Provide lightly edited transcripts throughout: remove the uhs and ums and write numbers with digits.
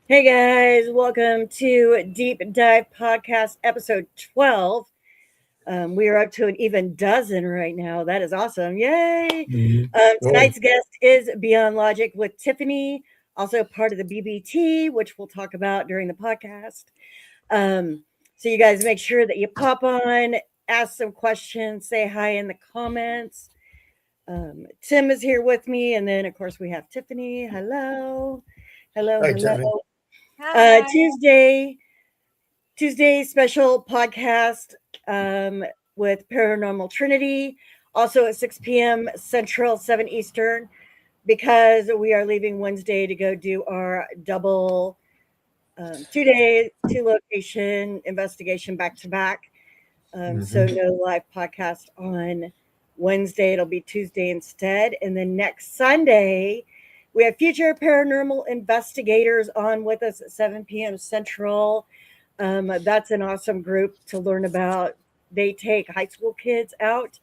Hey guys, welcome to Deep Dive Podcast episode 12. We are up to an even dozen right now. That is awesome. Yay! Cool. Tonight's guest is Beyond Logic with Tiffany, also part of the BBT, which we'll talk about during the podcast. Um, so, you guys make sure that you pop on, ask some questions, say hi in the comments. Tim is here with me, and then, of course, we have Tiffany. Hello. Hello, Hi, hello. Tiffany. Uh, Hi. Tuesday, Tuesday special podcast with Paranormal Trinity, also at 6 p.m. Central, 7 Eastern, because we are leaving Wednesday to go do our double 2 day, 2 location investigation back to back. So hmm no live podcast on Wednesday. It'll be Tuesday instead. And then next Sunday, we have future paranormal investigators on with us at 7 p.m. Central. That's an awesome group to learn about. They take high school kids out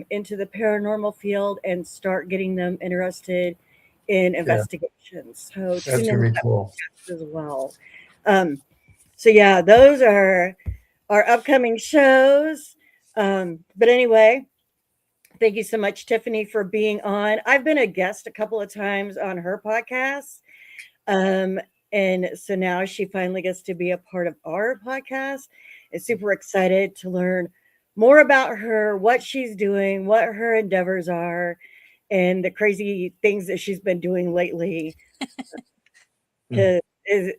into the paranormal field and start getting them interested in Yeah, investigations. So tune that's in gonna to be that cool. podcast as well. Um, so yeah, those are our upcoming shows. But anyway, thank you so much, Tiffany, for being on. I've been a guest a couple of times on her podcast. Um, and so now she finally gets to be a part of our podcast. Is super excited to learn more about her, what she's doing, what her endeavors are, and the crazy things that she's been doing lately. Mm. 'Cause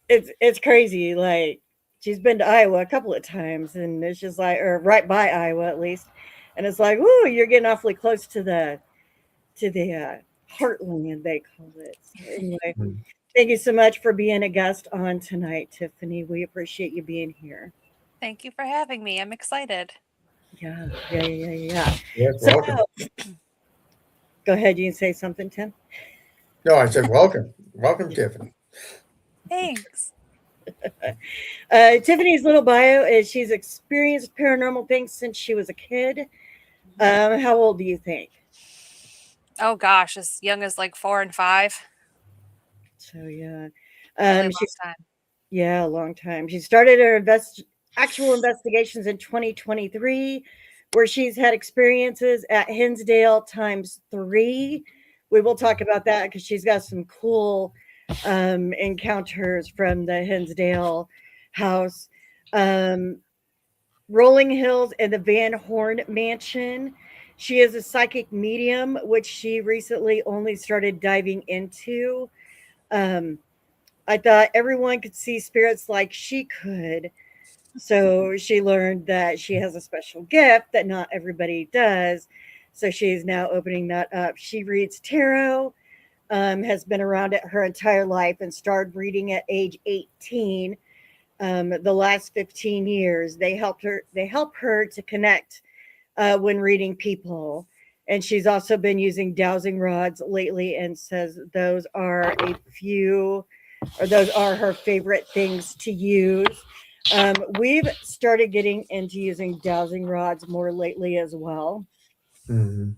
it's crazy. Like she's been to Iowa a couple of times, and it's just like, or right by Iowa at least, and it's like, ooh, you're getting awfully close to the heartland they call it. So anyway, Mm. thank you so much for being a guest on tonight, Tiffany. We appreciate you being here. Thank you for having me. I'm excited. Yeah, yeah. Yes, So welcome. go ahead, you can say something, Tim. No, I said welcome. Welcome, Tiffany. Thanks. Tiffany's little bio is she's experienced paranormal things since she was a kid. How old do you think? Oh gosh, as young as like 4 and 5. So yeah, Really long she's time. yeah, a long time. She started her actual investigations in 2023, where she's had experiences at Hinsdale times three. We will talk about that because she's got some cool encounters from the Hinsdale house. Um, Rolling Hills and the Van Horn Mansion. She is a psychic medium, which she recently only started diving into. Um, I thought everyone could see spirits like she could. So she learned that she has a special gift that not everybody does. So she's now opening that up. She reads tarot, has been around it her entire life and started reading at age 18. The last 15 years, they help her to connect when reading people. And she's also been using dowsing rods lately and says those are a few or those are her favorite things to use. We've started getting into using dowsing rods more lately as well. hmm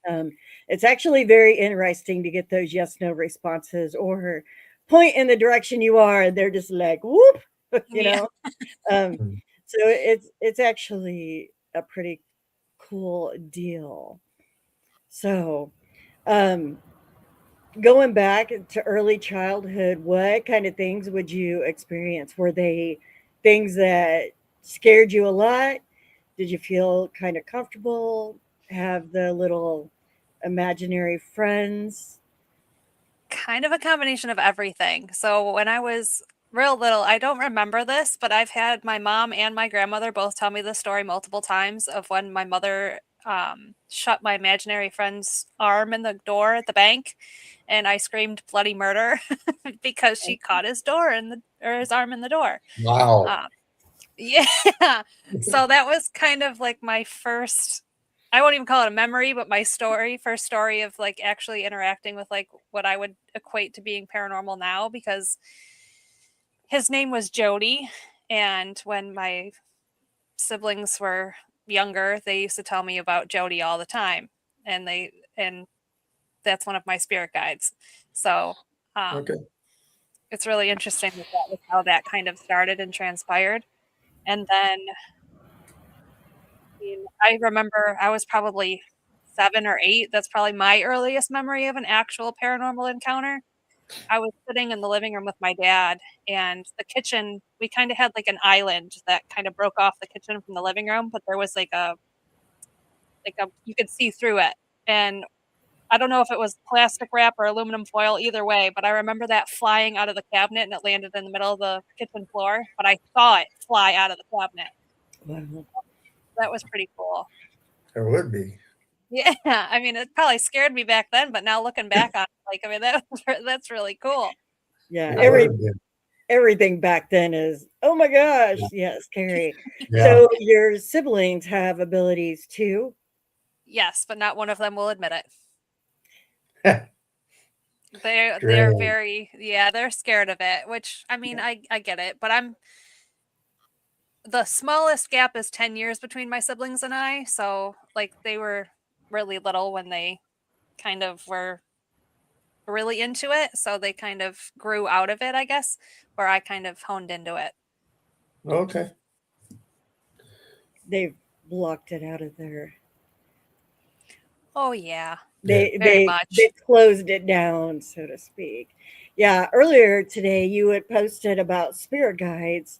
Um, it's actually very interesting to get those yes no responses or point in the direction you are, and they're just like whoop, you Yeah. know. Um, so it's actually a pretty cool deal. So, um, going back to early childhood, what kind of things would you experience? Were they things that scared you a lot? Did you feel kind of comfortable? Have the little imaginary friends? Kind of a combination of everything. So when I was real little, I don't remember this, but I've had my mom and my grandmother both tell me this story multiple times of when my mother shut my imaginary friend's arm in the door at the bank and I screamed bloody murder because she caught his door in the or his arm in the door. Wow. Um, Yeah. So that was kind of like my first I won't even call it a memory, but my first story of like actually interacting with like what I would equate to being paranormal now because his name was Jody and when my siblings were younger, they used to tell me about Jody all the time and that's one of my spirit guides. So, um Okay. it's really interesting that was how that kind of started and transpired. And then I remember I was probably 7 or 8. That's probably my earliest memory of an actual paranormal encounter. I was sitting in the living room with my dad, and the kitchen, we kind of had like an island that kind of broke off the kitchen from the living room, but there was like a you could see through it. And I don't know if it was plastic wrap or aluminum foil, either way, but I remember that flying out of the cabinet and it landed in the middle of the kitchen floor, but I saw it fly out of the cabinet. Wow. That was pretty cool. It would be. Yeah, I mean, it probably scared me back then, but now looking back on it, like, I mean, that's really cool. Yeah. It would have been. Everything back then is, oh my gosh, yeah, scary. Yeah. So your siblings have abilities too? Yes, but not one of them will admit it. They're Great. very, yeah, they're scared of it, which, I mean, I get it, but the smallest gap is 10 years between my siblings and I, so, like, they were really little when they kind of were really into it, so they kind of grew out of it, I guess, where I kind of honed into it. Okay. They've blocked it out of their. Oh, yeah. They Very they much. they closed it down, so to speak. Yeah, earlier today you had posted about spirit guides,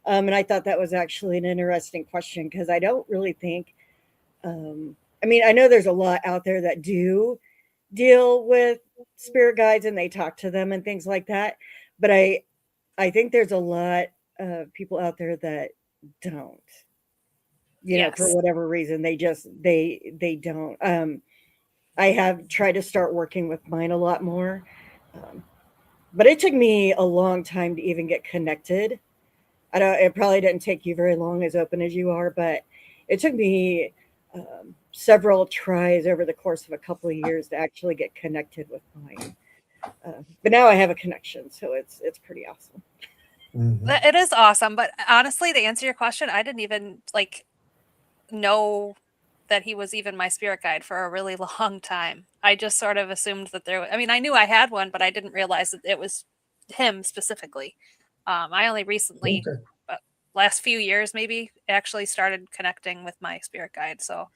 and I thought that was actually an interesting question because I don't really think. I mean, I know there's a lot out there that do deal with spirit guides and they talk to them and things like that, but I think there's a lot of people out there that don't. For Yes. whatever reason, they don't. I have tried to start working with mine a lot more. Um, but it took me a long time to even get connected. I don't, it probably didn't take you very long as open as you are, but it took me several tries over the course of a couple of years to actually get connected with mine. But now I have a connection, so it's pretty awesome. Mhm. It is awesome, but honestly, to answer your question, I didn't even, like, know that he was even my spirit guide for a really long time. I just sort of assumed that I mean, I knew I had one, but I didn't realize that it was him specifically. I only recently, Okay. last few years maybe, actually started connecting with my spirit guide. So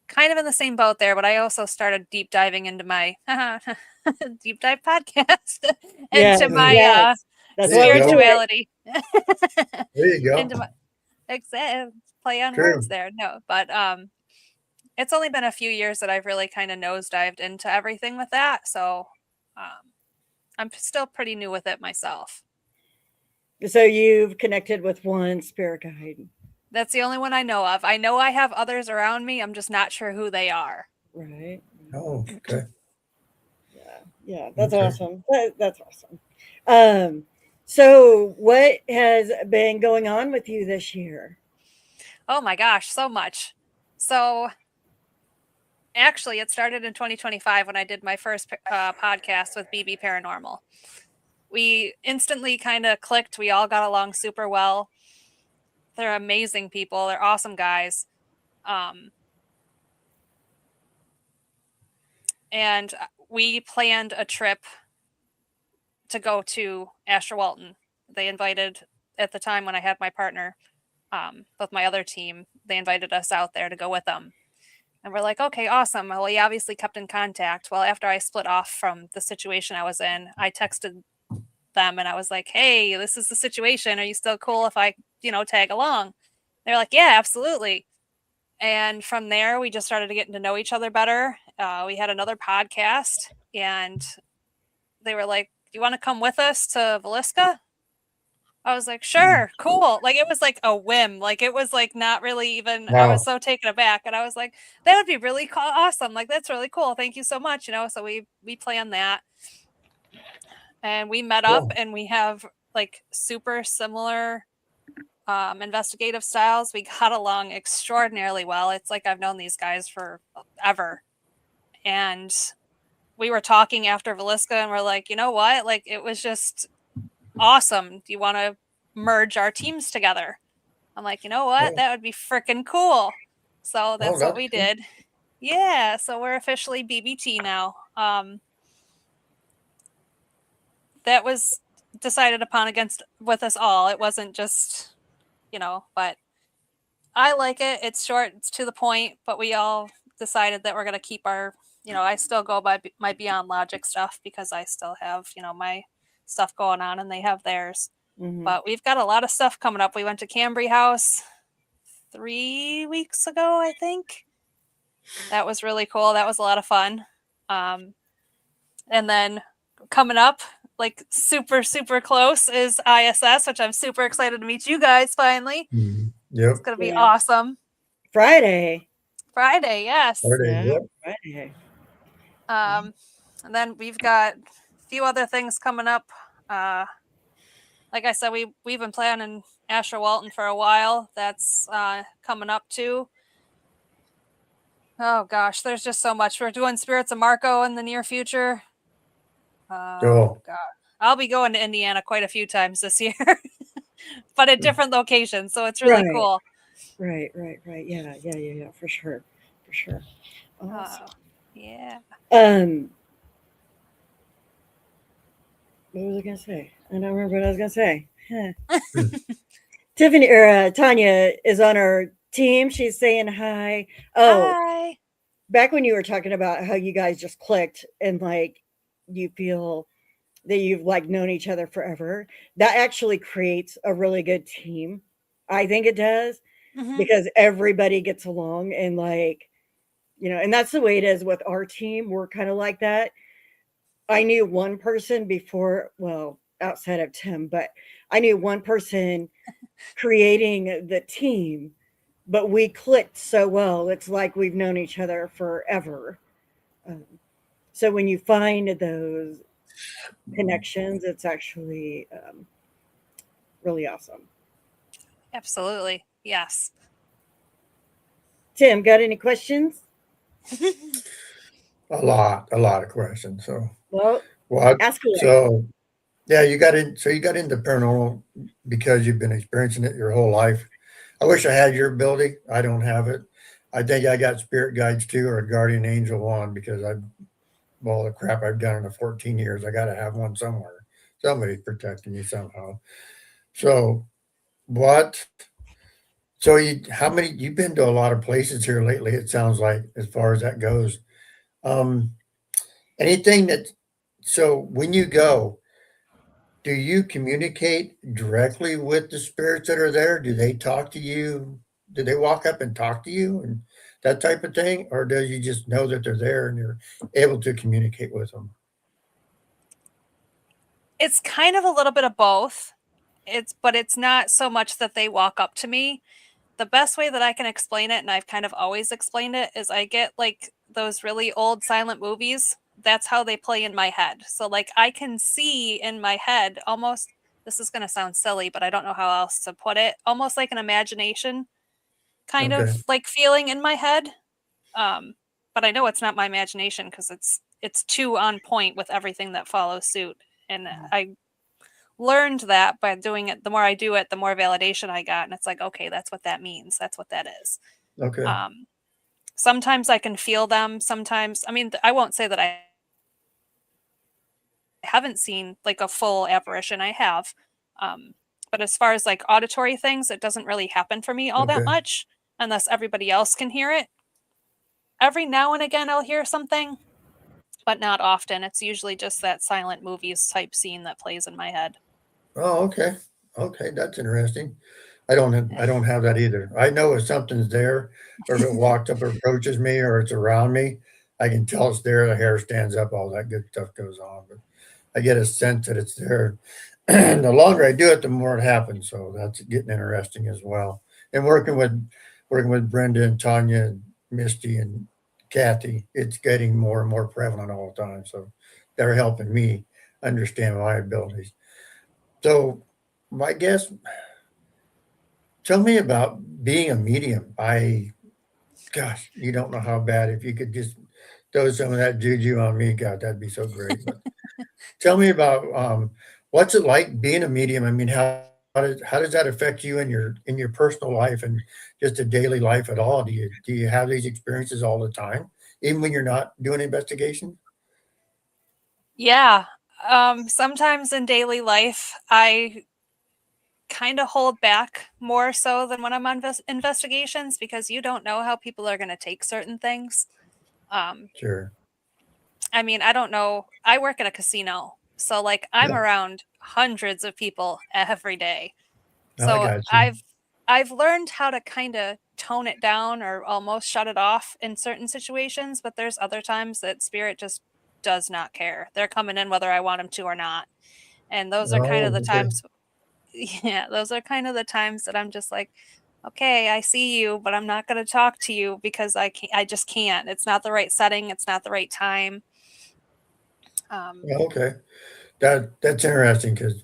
kind of in the same boat there, but I also started deep diving into my deep dive podcast Yes, into my yes, that's There why you we do go. it. spirituality. There you go. into my play on words True. there. No, but it's only been a few years that I've really kind of nosedived into everything with that. So I'm still pretty new with it myself. So you've connected with one spirit guide, That's the only one I know of. I know I have others around me. I'm just not sure who they are. right? Oh, okay. Yeah, that's Okay. awesome. That's awesome. Um, so what has been going on with you this year? Oh my gosh, so much. So actually, it started in 2025 when I did my first podcast with BB Paranormal. We instantly kind of clicked. We all got along super well. They're amazing people. They're awesome guys. Um, and we planned a trip to go to Asher Walton. They invited, at the time when I had my partner with my other team, they invited us out there to go with them. And we're like, okay, awesome. Well, we obviously kept in contact. Well, after I split off from the situation I was in, I texted them and I was like, hey, this is the situation. Are you still cool if I, tag along? They're like, yeah, absolutely. And from there, we just started getting to know each other better. We had another podcast and they were like, do you want to come with us to Velisca? I was like, sure, cool. Like, it was like a whim. Like, it was like not really even, I was Wow. so taken aback. And I was like, that would be really awesome. Like, that's really cool. Thank you so much. So we planned that and we met up Cool. and we have like super similar investigative styles. We got along extraordinarily well. It's like I've known these guys forever. And we were talking after Velisca and we're like, you know what? Like, it was just awesome. Do you want to merge our teams together? I'm like, you know what? Oh, That would be freaking cool. So oh, that's what that's we cool. did. Yeah, so we're officially BBT now. That was decided upon with us all. It wasn't just, but I like it. It's short, it's to the point, but we all decided that we're going to keep our, I still go by my Beyond Logic stuff because I still have, my stuff going on and they have theirs. Mhm. But we've got a lot of stuff coming up. We went to Cambry House 3 weeks ago, I think. That was really cool. That was a lot of fun. And then coming up, like super, super close, is ISS, which I'm super excited to meet you guys finally. Yep. It's going to be Yeah. awesome. Friday, yes. Friday, yeah, yep. Friday. And then we've got a few other things coming up. Like I said, we've been planning Asher Walton for a while. That's coming up too. Oh gosh, there's just so much. We're doing Spirits of Marco in the near future. Cool. God, I'll be going to Indiana quite a few times this year, but at different locations. So it's really Right. cool. Right. Yeah, for sure. Awesome. Yeah. What was I gonna say? I don't remember what I was gonna say. Tiffany or Tanya is on our team. She's saying hi. Oh, Hi. back when you were talking about how you guys just clicked and like you feel that you've like known each other forever, that actually creates a really good team. I think it does because everybody gets along and like, and that's the way it is with our team. We're kind of like that. I knew one person before, well, outside of Tim, but I knew one person creating the team, but we clicked so well. It's like we've known each other forever. Um, so when you find those connections, it's actually really awesome. Absolutely. Yes. Tim, got any questions? A lot of questions. So Well, what? ask away. So yeah, you got into paranormal because you've been experiencing it your whole life. I wish I had your ability. I don't have it. I think I got spirit guides too, or a guardian angel one because all the crap I've done in the 14 years, I got to have one somewhere. Somebody's protecting you somehow. So what? So you've been to a lot of places here lately, it sounds like, as far as that goes. Um, anything that, so when you go, do you communicate directly with the spirits that are there? Do they talk to you? Do they walk up and talk to you and that type of thing? Or do you just know that they're there and you're able to communicate with them? It's kind of a little bit of both. But it's not so much that they walk up to me. The best way that I can explain it, and I've kind of always explained it, is I get like those really old silent movies. That's how they play in my head. So like I can see in my head almost, this is going to sound silly, but I don't know how else to put it, almost like an imagination kind Okay. of like feeling in my head. But I know it's not my imagination because it's too on point with everything that follows suit. And I learned that by doing it. The more I do it, the more validation I got. And it's like, okay, that's what that means. That's what that is. Okay. Sometimes I can feel them. Sometimes, I mean, I won't say that I haven't seen like a full apparition. I have. But as far as like auditory things, it doesn't really happen for me all that Okay. much unless everybody else can hear it. Every now and again, I'll hear something, but not often. It's usually just that silent movies type scene that plays in my head. Oh, okay. Okay, that's interesting. I don't have that either. I know if something's there, or if it walks up or approaches me, or it's around me, I can tell it's there. The hair stands up, all that good stuff goes on. But I get a sense that it's there. And the longer I do it, the more it happens. So that's getting interesting as well. And working with Brenda and Tanya and Misty and Kathy, it's getting more and more prevalent all the time. So they're helping me understand my abilities. So my guess, tell me about being a medium. Gosh, you don't know how bad. If you could just throw some of that juju on me, God, that'd be so great. But tell me about what's it like being a medium? I mean, how does that affect you in your personal life and just a daily life at all? Do you have these experiences all the time, even when you're not doing investigation? Yeah. Sometimes in daily life, I kind of hold back more so than when I'm on investigations because you don't know how people are going to take certain things. Um, Sure. I mean, I don't know. I work at a casino, so like I'm Yeah, around hundreds of people every day. I So got you. I've learned how to kind of tone it down or almost shut it off in certain situations, but there's other times that spirit just does not care. They're coming in whether I want them to or not. And those are kind of Oh, the okay. times yeah, those are kind of the times that I'm just like, okay, I see you, but I'm not going to talk to you because I just can't. It's not the right setting, it's not the right time. Um Okay. That's interesting because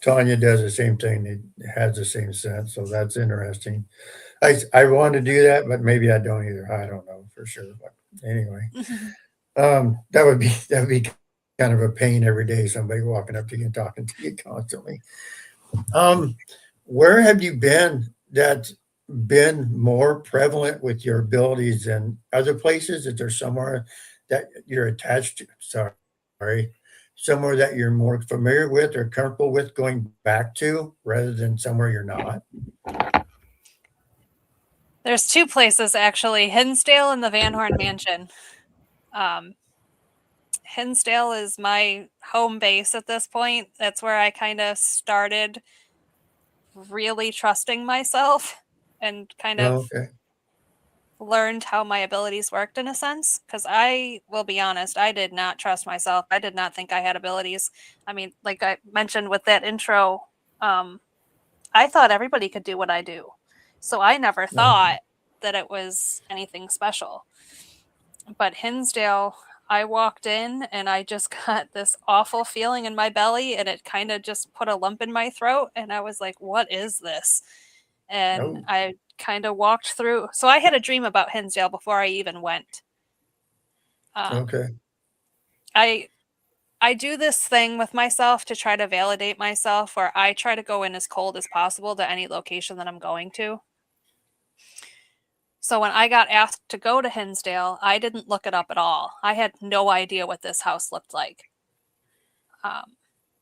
Tanya does the same thing. It has the same sense, so that's interesting. I want to do that, but maybe I don't either. I don't know for sure. But anyway, that would be kind of a pain every day. Somebody walking up to you and talking to you constantly. Um, where have you been that's been more prevalent with your abilities than other places? Is there somewhere that you're attached to? Sorry, somewhere that you're more familiar with or comfortable with going back to rather than somewhere you're not? There's two places actually, Hinsdale and the Van Horn Mansion. Um Hinsdale is my home base at this point. That's where I kind of started really trusting myself and kind Oh, of okay. learned how my abilities worked in a sense. Because I will be honest, I did not trust myself. I did not think I had abilities. I mean, like I mentioned with that intro, um, I thought everybody could do what I do. So I never Okay. thought that it was anything special. But Hinsdale, I walked in and I just got this awful feeling in my belly and it kind of just put a lump in my throat. And I was like, what is this? And Oh, I kind of walked through. So I had a dream about Hinsdale before I even went. Um, okay. I I do this thing with myself to try to validate myself where I try to go in as cold as possible to any location that I'm going to. So when I got asked to go to Hinsdale, I didn't look it up at all. I had no idea what this house looked like. Um,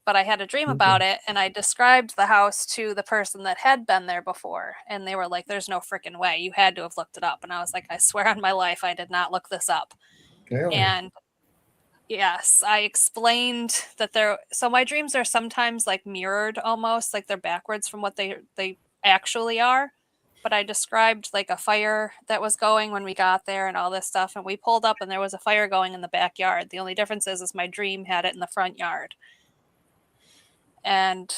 but I had a dream Okay. about it and I described the house to the person that had been there before. And they were like, there's no freaking way. You had to have looked it up. And I was like, I swear on my life, I did not look this up. Really? And yes, I explained that so my dreams are sometimes like mirrored almost, like they're backwards from what they actually are. But I described like a fire that was going when we got there and all this stuff. And we pulled up and there was a fire going in the backyard. The only difference is my dream had it in the front yard. And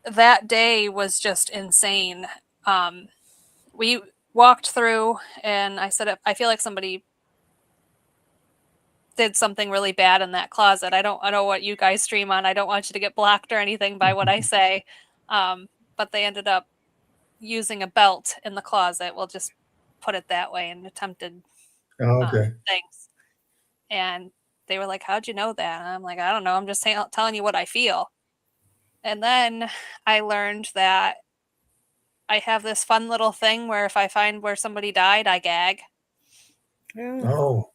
that day was just insane. Um, we walked through and I said, I feel like somebody did something really bad in that closet. I know what you guys stream on. I don't want you to get blocked or anything by what I say. Um, but they ended up using a belt in the closet. We'll just put it that way and attempted Oh, okay. things. And they were like, how'd you know that? And I'm like, I don't know. I'm just telling you what I feel. And then I learned that I have this fun little thing where if I find where somebody died, I gag. Oh, Oh,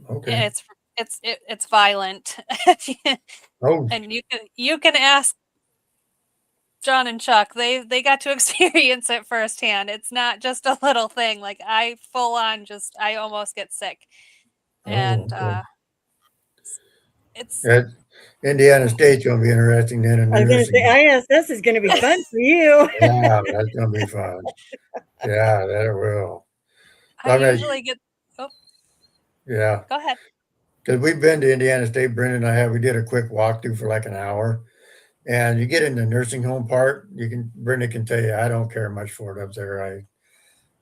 okay. And it's violent. Oh, And you can ask John and Chuck. They got to experience it firsthand. It's not just a little thing. Like I full on just I almost get sick. oh, And okay. it's That Indiana State's gonna be interesting then in I the was going to say nursing. ISS is going to be fun for you. Yeah, that's gonna be fun. Yeah, that will. I I mean, usually get oh, yeah, go ahead. because we've been to Indiana State, Brendan and I have. We did a quick walkthrough for like an hour, and you get in the nursing home part. Brendan can tell you, I don't care much for it up there.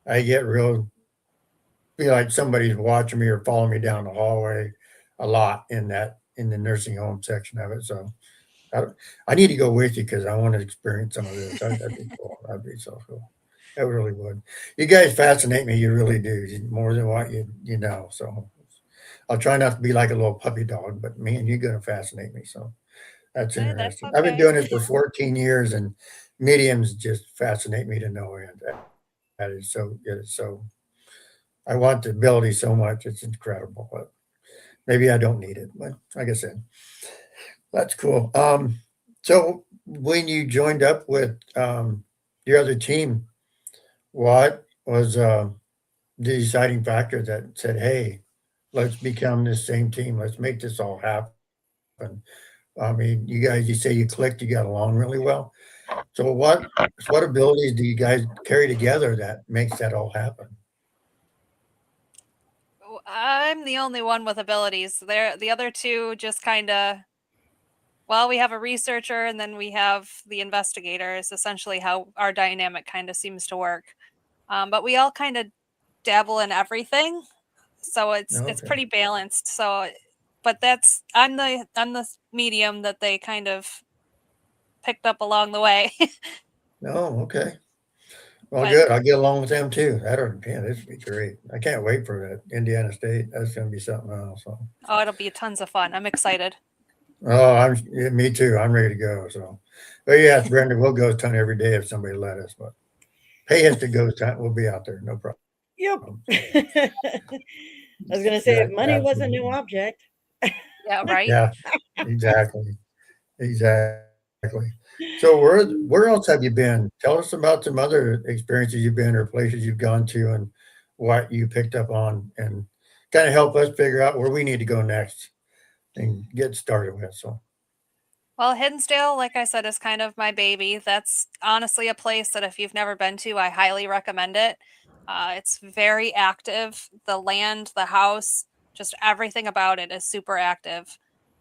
I get real feel like somebody's watching me or following me down the hallway a lot in the nursing home section of it. So I, I need to go with you because I want to experience some of this. That'd be cool. That'd be so cool. That really would. You guys fascinate me. You really do more than what you know. So I'll try not to be like a little puppy dog, but man, you're gonna fascinate me. So that's Hey, that's interesting. I've been okay. doing it for 14 years, and mediums just fascinate me to no end. That is so. It is so. I want the ability so much. It's incredible, but maybe I don't need it. But like I said, That's cool. So when you joined up with your other team, what was the deciding factor that said, "Hey, let's become this same team. Let's make this all happen"? I mean, you say you clicked, you got along really well. So what abilities do you guys carry together that makes that all happen? I'm the only one with abilities. The other two just kind of, well, we have a researcher and then we have the investigator is essentially how our dynamic kind of seems to work. But we all kind of dabble in everything, so it's Okay. pretty balanced. So, but I'm the medium that they kind of picked up along the way. Oh, okay. Well, But good. I'll get along with them too. Man, this would be great. I can't wait for that Indiana State. That's going to be something else. So. oh, it'll be tons of fun. I'm excited. Oh, yeah, me too. I'm ready to go. So, but yes, Brenda, we'll ghost hunt every day if somebody let us. But pay us to ghost hunt. We'll be out there. No problem. Yep. So, I was going to say, yeah, if money wasn't no absolutely. object. Yeah, right. Yeah, exactly. Exactly. So where else have you been? Tell us about some other experiences you've been or places you've gone to and what you picked up on and kind of help us figure out where we need to go next and get started with. So, Well, Hinsdale, like I said, is kind of my baby. That's honestly a place that if you've never been to, I highly recommend it. It's very active. The land, the house, just everything about it is super active.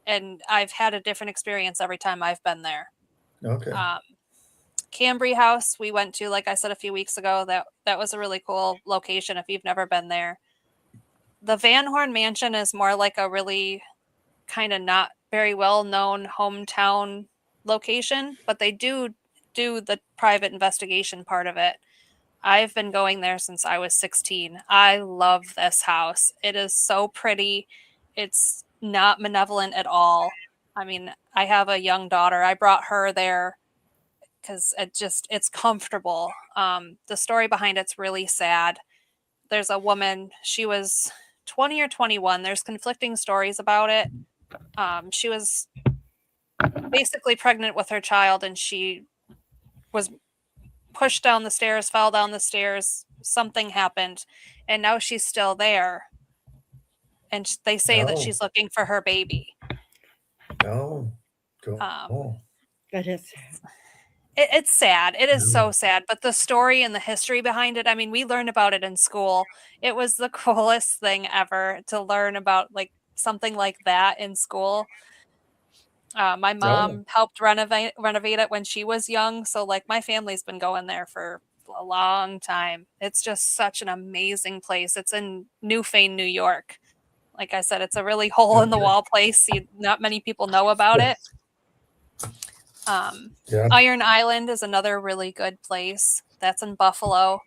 And I've had a different experience every time I've been there. okay. Um, Cambry House, we went to, like I said a few weeks ago. That was a really cool location if you've never been there. The Van Horn Mansion is more like a really kind of not very well known hometown location, but they do the private investigation part of it. I've been going there since I was 16. I love this house. It is so pretty. It's not malevolent at all. I mean, I have a young daughter. I brought her there because it's comfortable. The story behind it's really sad. There's a woman, she was 20 or 21. There's conflicting stories about it. She was basically pregnant with her child and she was pushed down the stairs, fell down the stairs, something happened, and now she's still there. And they say that Oh, she's looking for her baby. oh, Um, cool. That is it's sad. It is Yeah. so sad. But the story and the history behind it, I mean, we learned about it in school. It was the coolest thing ever to learn about like something like that in school. My Oh, mom helped renovate it when she was young, so like my family's been going there for a long time. It's just such an amazing place. It's in Newfane, New York. Like I said, it's a really hole in the okay. wall place. Not many people know about it. Um, Yeah. Iron Island is another really good place. That's in Buffalo.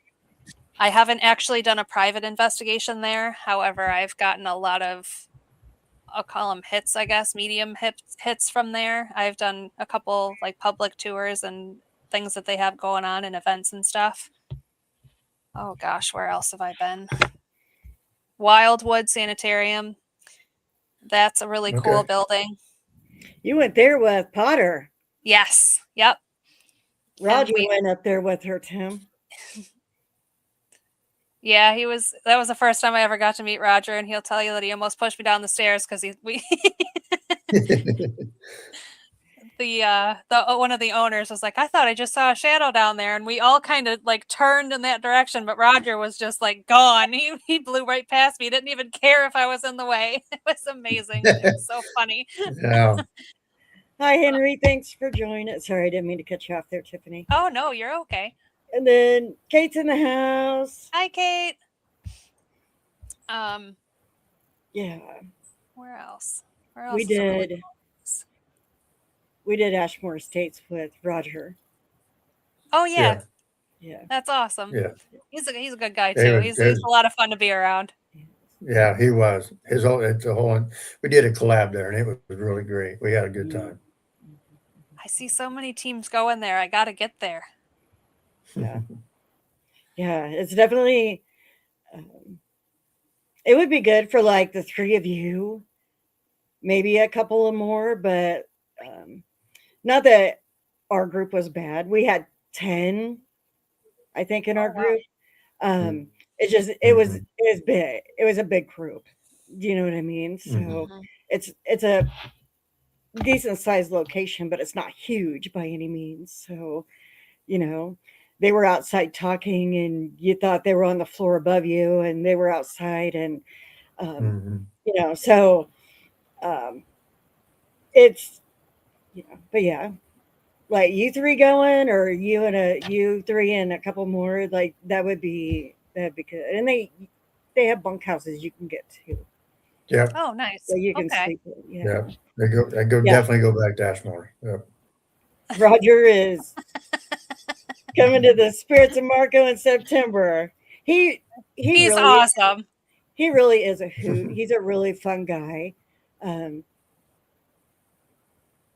I haven't actually done a private investigation there. However, I've gotten a lot of, I'll call them hits, I guess, medium hits from there. I've done a couple like public tours and things that they have going on and events and stuff. Oh gosh, where else have I been? Wildwood Sanitarium. That's a really cool Okay. building. you went there with Potter. Yes. Yep. And Roger we, went up there with her, Tim. yeah, that was the first time I ever got to meet Roger, and he'll tell you that he almost pushed me down the stairs because the one of the owners was like, I thought I just saw a shadow down there, and we all kind of like turned in that direction, but Roger was just like gone. He blew right past me. He didn't even care if I was in the way. It was amazing. It was so funny. Yeah. Hi, Henry. Thanks for joining. Sorry, I didn't mean to cut you off there, Tiffany. Oh no, you're okay. And then Kate's in the house. Hi, Kate. Um, Yeah, where else? Where we else is a really did. We did Ashmore Estates with Roger. Oh yeah, Yeah. Yeah. that's awesome. Yeah. He's a good guy They too. were, He's a lot of fun to be around. yeah, he was. It's a whole, we did a collab there and it was really great. We had a good Mm. time. I see so many teams going there. I got to get there. Yeah. Yeah, it's definitely. It would be good for like the three of you, maybe a couple of more, but not that our group was bad. We had 10, I think, in Oh, our wow. group. It just it was big. It was a big group. Do you know what I mean? So Mhm. it's a decent sized location, but it's not huge by any means. So, you know, they were outside talking and you thought they were on the floor above you and they were outside and so um it's but yeah, like you three going or you three and a couple more, like that'd be good. And they have bunkhouses you can get to. Yeah, Oh, nice. So you can Okay. sleep in. yeah. Yeah. I go Yeah. definitely go back to Ashmore. Yep. Roger is coming to the Spirits of Marco in September. He he He's really awesome. he really is a hoot. He's a really fun guy. Um,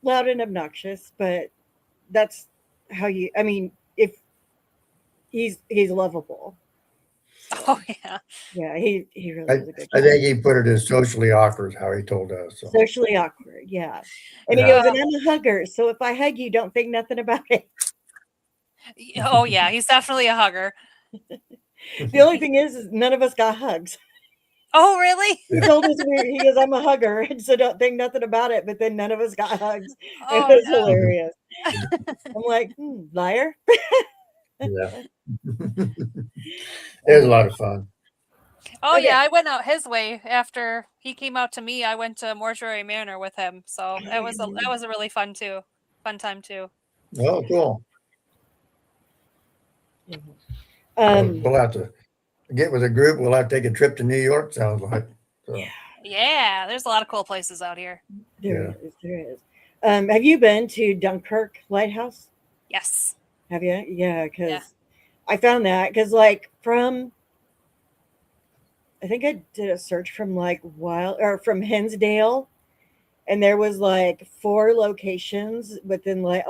Loud and obnoxious, but that's how you. I mean, if he's lovable. Oh, So yeah. yeah, he really I, is a good I guy. think he put it as socially awkward, how he told us. So, Socially awkward, yeah. And he yeah. goes, and I'm a hugger, so if I hug you, don't think nothing about it. Oh, yeah. He's definitely a hugger. The only thing is none of us got hugs. Oh, really? He told us he goes, I'm a hugger, and so don't think nothing about it. But then none of us got hugs. It Oh, was no. hilarious. I'm like, liar. Yeah. It was a lot of fun. Oh, Okay. yeah. I went out his way after he came out to me. I went to Mortuary Manor with him. So that was a really fun time too. Oh, cool. Um, We'll have to get with a group. We'll have to take a trip to New York, sounds like. So, Yeah, there's a lot of cool places out here. there yeah. is, there is. Have you been to Dunkirk Lighthouse? Yes. Have you? Yeah, Yeah. because I found that because I think I did a search from like Wild or from Hinsdale, and there was like 4 locations within like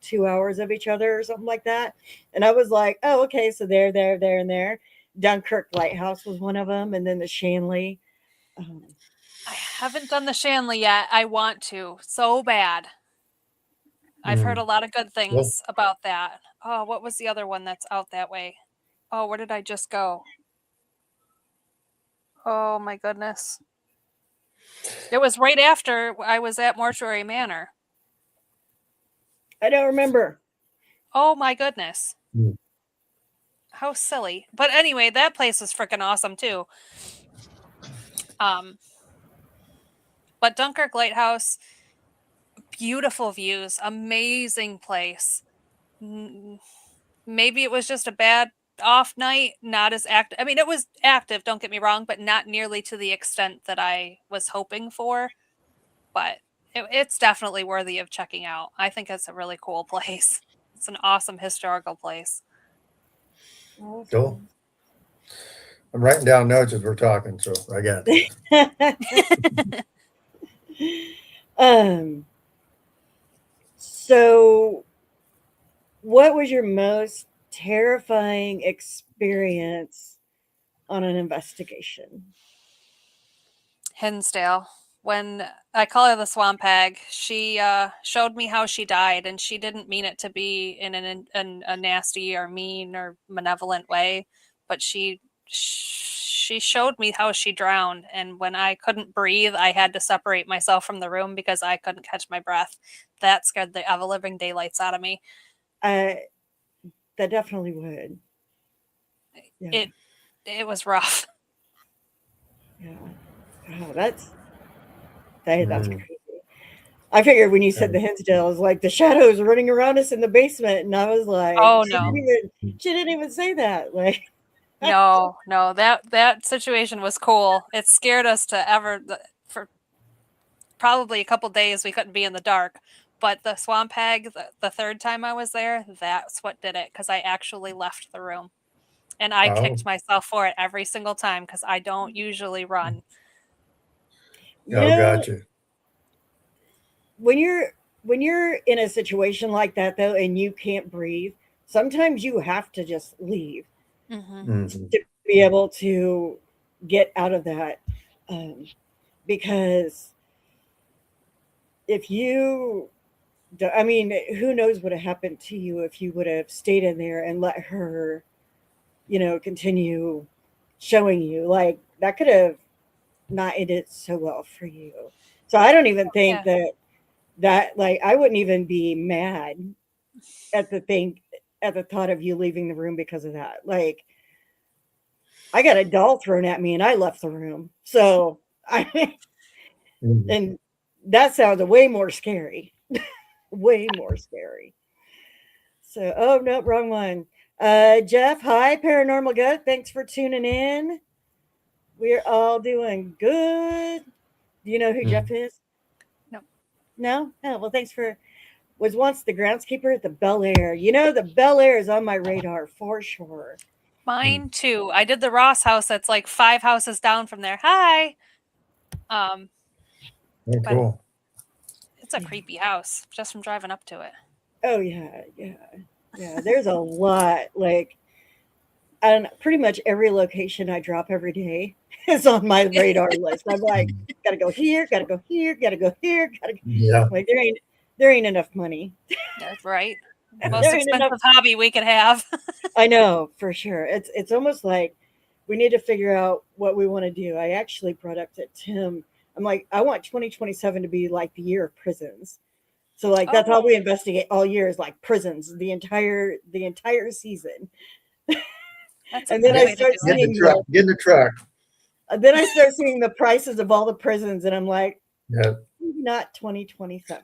2 hours of each other or something like that. And I was like, oh, okay, so there, and there. Dunkirk Lighthouse was one of them, and then the Shanley. Um, I haven't done the Shanley yet. I want to so bad. I've heard a lot of good Well, things about that. Oh, what was the other one that's out that way? Oh, where did I just go? Oh my goodness. It was right after I was at Mortuary Manor. I don't remember. Oh my goodness. mm, How silly. But anyway, that place was freaking awesome too. Um, but Dunkirk Lighthouse, beautiful views, amazing place. Maybe it was just a bad off night, not as active. I mean, it was active, don't get me wrong, but not nearly to the extent that I was hoping for. But it's definitely worthy of checking out. I think it's a really cool place. It's an awesome historical place. cool. I'm writing down notes as we're talking, so I got it. um, so, what was your most terrifying experience on an investigation? Hinsdale. When I call her the swamp hag, she showed me how she died, and she didn't mean it to be in a nasty or mean or malevolent way, but she showed me how she drowned, and when I couldn't breathe, I had to separate myself from the room because I couldn't catch my breath. That scared the ever living daylights out of me. Uh, that definitely would. Yeah, It was rough. yeah. Oh, that's Mm, crazy. I figured when you said yeah. the Hinsdale, it was like the shadows running around us in the basement, and I was like, Oh no. she didn't even say that. Like, No, no, that situation was cool. It scared us for probably a couple days we couldn't be in the dark. But the swamp hag, the third time I was there, that's what did it because I actually left the room. And I Oh, kicked myself for it every single time because I don't usually run. you oh, know, gotcha. when you're in a situation like that though, and you can't breathe, sometimes you have to just leave Hmm. Mhm. to be able to get out of that, um, because if you, I mean, who knows what would have happened to you if you would have stayed in there and let her, continue showing you. Like that could have not ended so well for you. So I don't even think Yeah. that like I wouldn't even be mad at the thing at the thought of you leaving the room because of that. Like I got a doll thrown at me and I left the room. So I Mhm. and that sounds way more scary. Way more scary. So oh no, wrong one. Jeff, hi, Paranormal Gut. Thanks for tuning in. We're all doing good. Do you know who Jeff Mhm. is? No. No? Oh, well, thanks for was once the groundskeeper at the Bel Air. You know, the Bel Air is on my radar for sure. Mine too. I did the Ross house that's like 5 houses down from there. Hi. Um, Oh, but cool. it's a creepy house just from driving up to it. Oh yeah, yeah, yeah. There's a lot. Like, and pretty much every location I drop every day is on my radar list. I'm like, gotta go here, gotta go here, gotta go here, gotta. Yeah. Like, there ain't enough money. That's right. Yeah. Most There ain't enough. expensive hobby we could have. I know for sure. It's almost like we need to figure out what we want to do. I actually brought up to Tim. I'm like, I want 2027 to be like the year of prisons. So like that's all Oh, we investigate all year is like prisons, the entire season. that's a And then cool I Get, way to start do get it. in the seeing truck. the Get in the truck. then I start seeing the prices of all the prisons, and I'm like, Yeah. not 2027.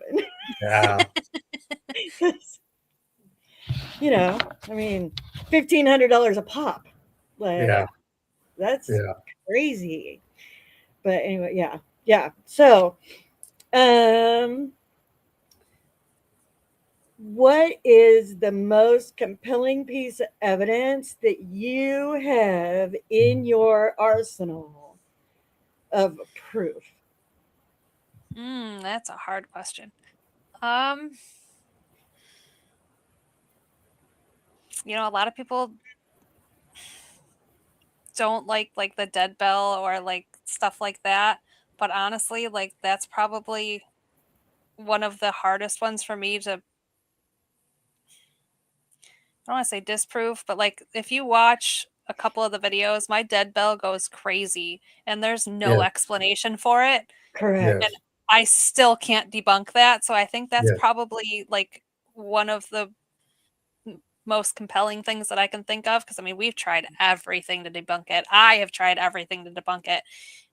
Yeah. I mean, $1,500 a pop. Yeah. Like that's Yeah. crazy. But anyway, yeah, yeah. So, um, what is the most compelling piece of evidence that you have in your arsenal of proof? That's a hard question. Um, a lot of people don't like the dead bell or like stuff like that, but honestly, like that's probably one of the hardest ones for me to I don't want to say disprove, but like if you watch a couple of the videos, my dead bell goes crazy and there's no Yes. explanation for it. And Yes. Correct. I still can't debunk that. So I think that's Yes. probably like one of the most compelling things that I can think of. Cause I mean, we've tried everything to debunk it. I have tried everything to debunk it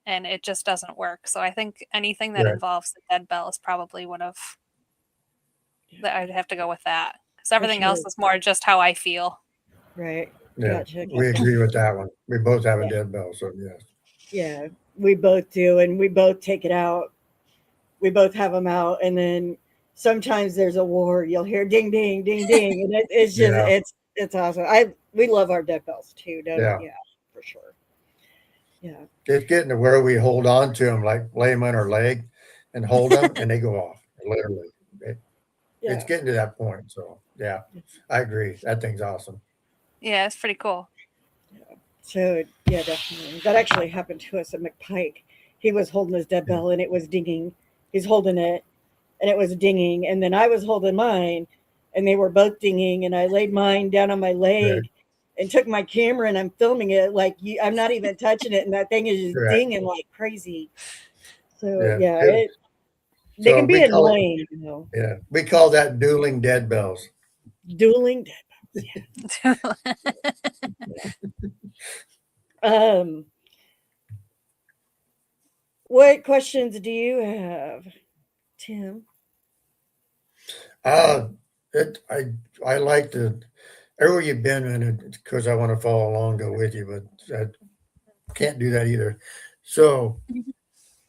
and it just doesn't work. So I think anything that Right. involves the dead bell is probably one of Yeah, that I'd have to go with that. Cause for everything sure. else is more just how I feel. Right. Yeah. Gotcha. We Gotcha. agree with that one. We both have a Yeah. dead bell. So, yes. Yeah. We both do. And we both take it out. We both have them out. And then sometimes there's a war. You'll hear ding, ding, ding, ding. And it's just, Yeah. it's awesome. We love our dead bells too. Don't, Yeah. yeah, for sure. Yeah. It's getting to where we hold on to them, like lay them on our leg and hold them, and they go off. Literally. It's Yeah. getting to that point. So, yeah, I agree. That thing's awesome. Yeah, it's pretty cool. So yeah, definitely. That actually happened to us at McPike. He was holding his dead Yeah. bell and it was dinging. He's holding it and it was dinging. And then I was holding mine and they were both dinging. And I laid mine down on my Right. leg and took my camera and I'm filming it like I'm not even touching it. And that thing is just Correct. dinging like crazy. So Yeah. yeah, they So can be we call it, annoying, yeah, we call that dueling dead bells. dueling dead bells. Yeah. Um, what questions do you have, Tim? Uh, I like to, everywhere you've been, and because I want to follow along, go with you, but I can't do that either. So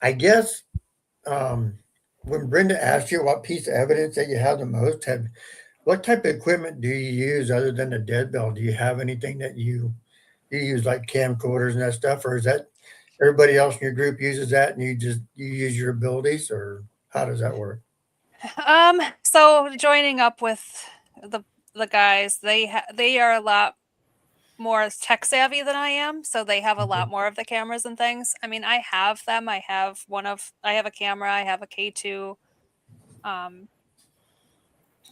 I guess um, when Brenda asked you what piece of evidence that you have the most, what type of equipment do you use other than the dead bell? Do you have anything that you use like camcorders and that stuff, or is that everybody else in your group uses that and you use your abilities, or how does that work? So joining up with the the guys, they are a lot more tech savvy than I am, so they have a Okay. lot more of the cameras and things. I mean, I have them. I have a camera, I have a K2,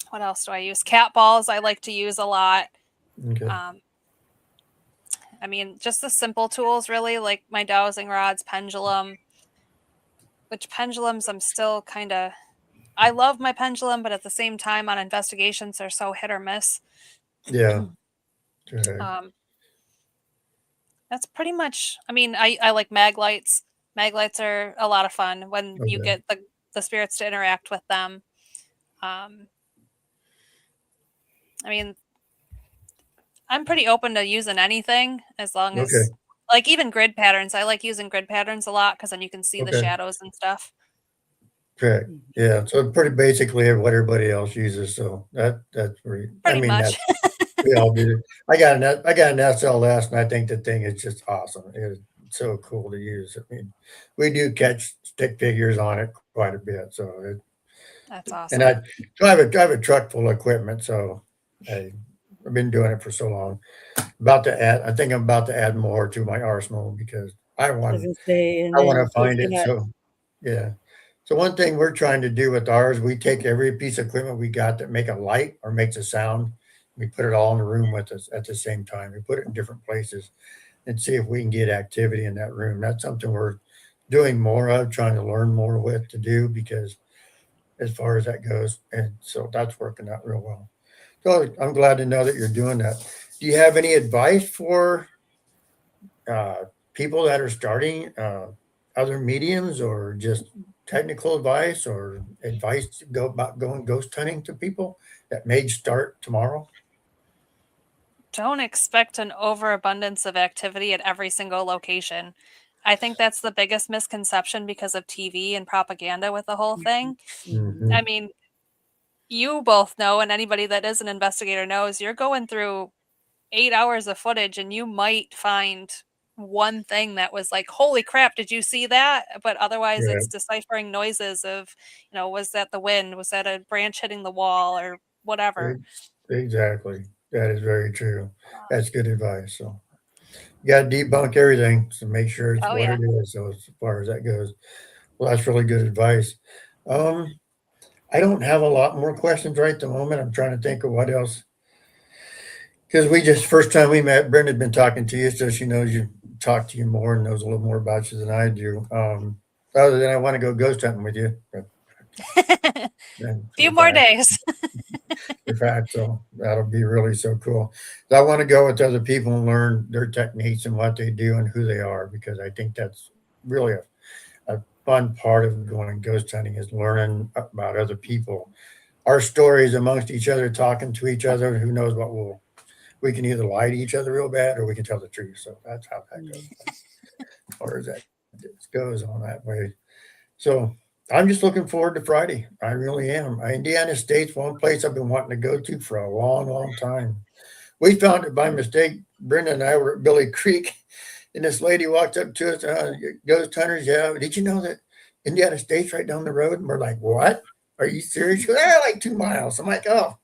What else do I use? Cat balls I like to use a lot. Okay. I mean, just the simple tools, really, like my dowsing rods, pendulum. Which pendulums I'm still kind of. I love my pendulum, but at the same time, on investigations, they're so hit or miss. Yeah. Correct. That's pretty much. I mean, I like mag lights. Mag lights are a lot of fun when you Okay. get the spirits to interact with them. I mean, I'm pretty open to using anything as long Okay. as, like, even grid patterns. I like using grid patterns a lot because then you can see the Okay. shadows and stuff. Correct. Yeah. So pretty basically what everybody else uses. So that's pretty. I Pretty mean, much. we all do. I got an SLS, and I think the thing is just awesome. It's so cool to use. I mean, we do catch stick figures on it quite a bit. So That's and awesome. I have a truck full of equipment. So I've been doing it for so long. I think I'm about to add more to my arsenal because I was gonna say, and I want then to find looking it. at So yeah. So one thing we're trying to do with ours, we take every piece of equipment we got that make a light or makes a sound. We put it all in the room with us at the same time. We put it in different places and see if we can get activity in that room. That's something we're doing more of, trying to learn more with to do because as far as that goes. And so that's working out real well. So I'm glad to know that you're doing that. Do you have any advice for uh, people that are starting other mediums or just technical advice or advice to go about going ghost hunting to people that may start tomorrow? Don't expect an overabundance of activity at every single location. I think that's the biggest misconception because of TV and propaganda with the whole thing. Hmm. I mean, you both know, and anybody that is an investigator knows, you're going through 8 hours of footage and you might find one thing that was like, holy crap, did you see that? But otherwise, Yeah, it's deciphering noises of, was that the wind? Was that a branch hitting the wall or whatever? e- exactly. That is very true. Um, That's good advice. So you got to debunk everything to make sure it's oh, what yeah. it is. So as far as that goes, well, that's really good advice. Um, I don't have a lot more questions right at the moment. I'm trying to think of what else. Because we just first time we met, Brenda's been talking to you, so she knows you, talk to you more and knows a little more about you than I do. Other than I want to go ghost hunting with you, and Few more days. for fact, so that'll be really so cool. I want to go with other people and learn their techniques and what they do and who they are because I think that's really a fun part of going ghost hunting is learning about other people, our stories amongst each other, talking to each other. Who knows what we can either lie to each other real bad or we can tell the truth. So that's how that goes. As far as that goes on that way. So I'm just looking forward to Friday. I really am. Indiana State's one place I've been wanting to go to for a long, long time. We found it by mistake. Brenda and I were at Billy Creek, and this lady walked up to us. Ghost hunters, yeah. Did you know that Indiana State's right down the road? And we're like, what? Are you serious? She goes, like 2 miles. I'm like, oh,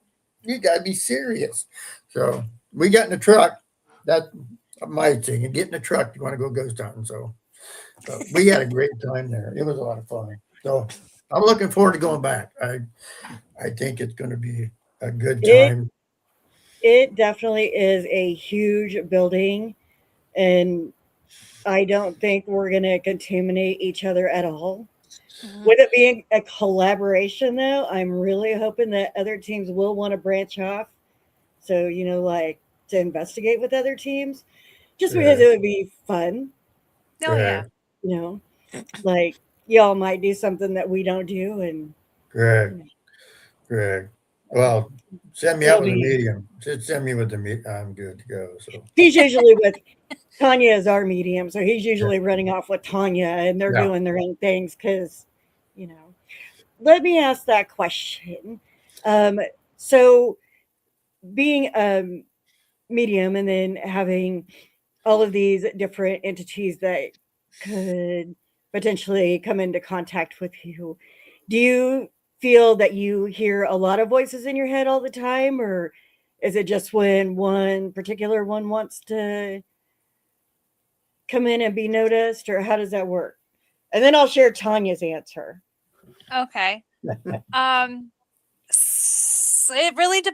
you gotta be serious. So we got in the truck. That's my thing. You get in the truck, you want to go ghost hunting. So we had a great time there. It was a lot of fun. So I'm looking forward to going back. I think it's going to be a good it. time. It definitely is a huge building, and I don't think we're gonna contaminate each other at all. Mhm. With it being a collaboration, though, I'm really hoping that other teams will want to branch off. So, like to investigate with other teams, just because Correct. it would be fun, Oh, yeah. Correct. you know, like y'all might do something that we don't do, and Correct. you know, Correct. Well, send me out it'll with a be. medium. Just send me with the medium. I'm good to go. So He's usually with Tanya is our medium, so he's yeah. usually running off with Tanya, and they're Yeah. doing their own things because, you know. Let me ask that question. Um, so, being a medium and then having all of these different entities that could potentially come into contact with you, do you feel that you hear a lot of voices in your head all the time, or is it just when one particular one wants to come in and be noticed, or how does that work? And then I'll share Tanya's answer. Okay.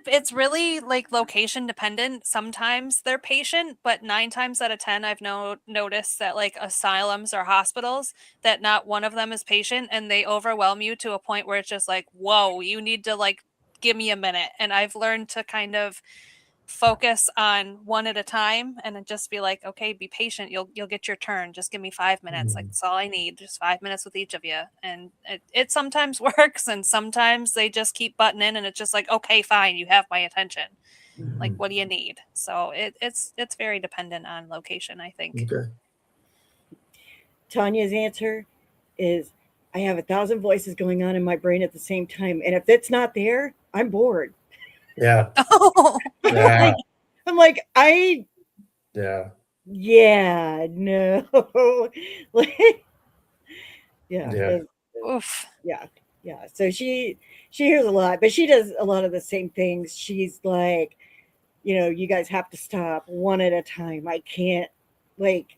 It's really like location dependent. Sometimes they're patient, but 9 times out of 10 I've noticed that like asylums or hospitals, that not one of them is patient, and they overwhelm you to a point where it's just like, whoa, you need to like give me a minute. And I've learned to kind of focus on one at a time and then just be like, okay, be patient, you'll get your turn, just give me 5 minutes, like Mm, that's all I need, just 5 minutes with each of you. And it sometimes works, and sometimes they just keep butting in, and it's just like, okay, fine, you have my attention, like mhm. what do you need? So it's very dependent on location, I think. Okay. Tanya's answer is I have 1,000 voices going on in my brain at the same time. And if it's not there, I'm bored. Yeah. Oh. I'm Yeah. like, I'm like, Yeah. yeah, no. Like, yeah, Yeah. Oof. yeah, yeah. So she hears a lot, but she does a lot of the same things. She's like, you guys have to stop one at a time. I can't, like,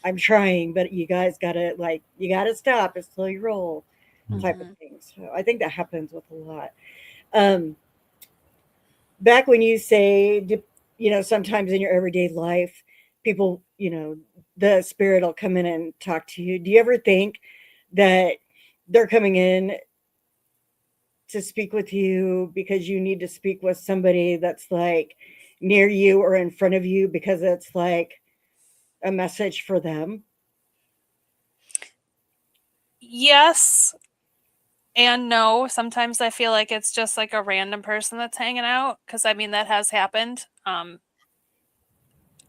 I'm trying, but you guys gotta you gotta stop. It's slow you roll type of Mhm. thing. So I think that happens with a lot. Um, Back when you say, sometimes in your everyday life, people, the spirit will come in and talk to you. Do you ever think that they're coming in to speak with you because you need to speak with somebody that's like near you or in front of you because it's like a message for them? Yes and no. Sometimes I feel like it's just like a random person that's hanging out, because I mean that has happened.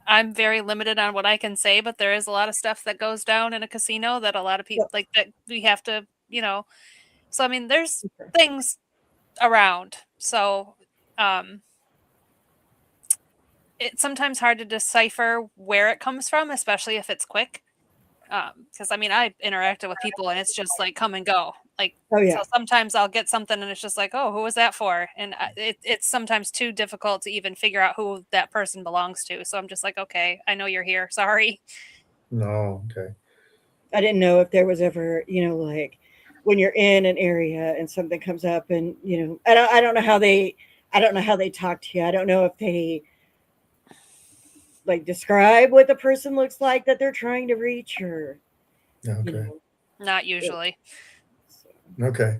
I'm very limited on what I can say, but there is a lot of stuff that goes down in a casino that a lot of people like, that we have to, so I mean there's things around. So um it's sometimes hard to decipher where it comes from, especially if it's quick. Because I mean I interacted with people and it's just like come and go. Like, Oh so yeah. sometimes I'll get something and it's just like, oh, who was that for? And it's sometimes too difficult to even figure out who that person belongs to. So I'm just like, okay, I know you're here. Sorry. No. Okay. I didn't know if there was ever, like when you're in an area and something comes up and, I don't know how they talk to you. I don't know if they like describe what the person looks like that they're trying to reach or, you Okay. know, Not it- usually. so Okay.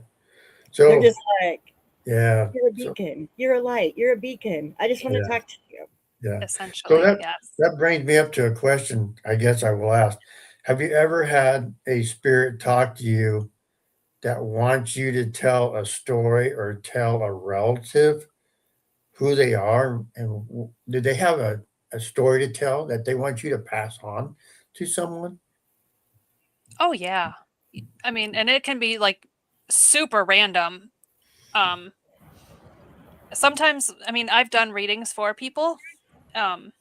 they're So just like, yeah. you're a So beacon. You're a light. You're a beacon. I just want to yeah. talk to you. Yeah. So Essentially, that yes. that brings me up to a question. I guess I will ask: have you ever had a spirit talk to you that wants you to tell a story or tell a relative who they are, and do they have a story to tell that they want you to pass on to someone? Oh yeah. I mean, and it can be like super random. Um Sometimes, I mean, I've done readings for people. Um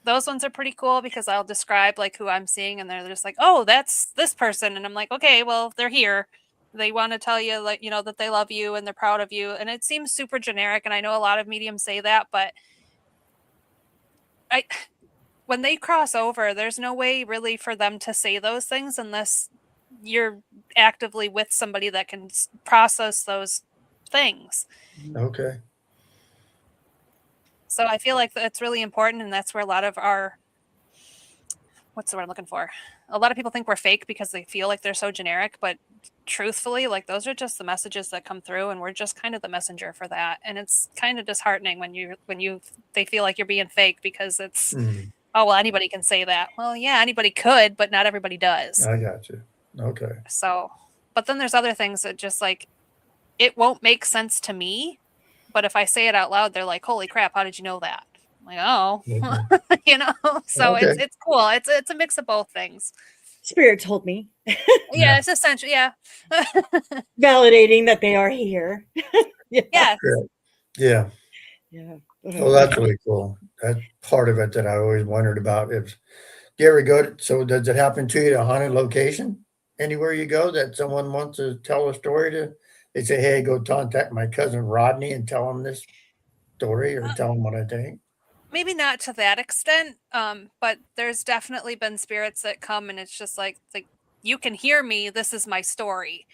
those ones are pretty cool because I'll describe like who I'm seeing and they're just like, "Oh, that's this person." And I'm like, "Okay, well, they're here. They want to tell you like, that they love you and they're proud of you." And it seems super generic, and I know a lot of mediums say that, but I when they cross over, there's no way really for them to say those things unless you're actively with somebody that can process those things. Okay. So I feel like that's really important, and that's where a lot of our, what's the word I'm looking for? A lot of people think we're fake because they feel like they're so generic, but truthfully, like those are just the messages that come through, and we're just kind of the messenger for that. And it's kind of disheartening when you they feel like you're being fake because it's, Mm, oh well, anybody can say that. Well, yeah, anybody could, but not everybody does. I got you. Okay. So, but then there's other things that just like it won't make sense to me, but if I say it out loud, they're like, "Holy crap, how did you know that?" I'm like, "Oh." Okay. you know. So Okay. it's cool. It's a mix of both things. Spirit told me, Yeah, Yeah. it's essential. Yeah. validating that they are here. Yeah. Yes. Great. Yeah. Yeah. Well, that's really cool. That's part of it that I always wondered about. If do you ever go to, so does it happen to you at a haunted location? Anywhere you go that someone wants to tell a story to, they say, hey, go contact my cousin Rodney and tell him this story or Uh, tell him what I think. maybe not to that extent, but there's definitely been spirits that come and it's just like you can hear me. This is my story.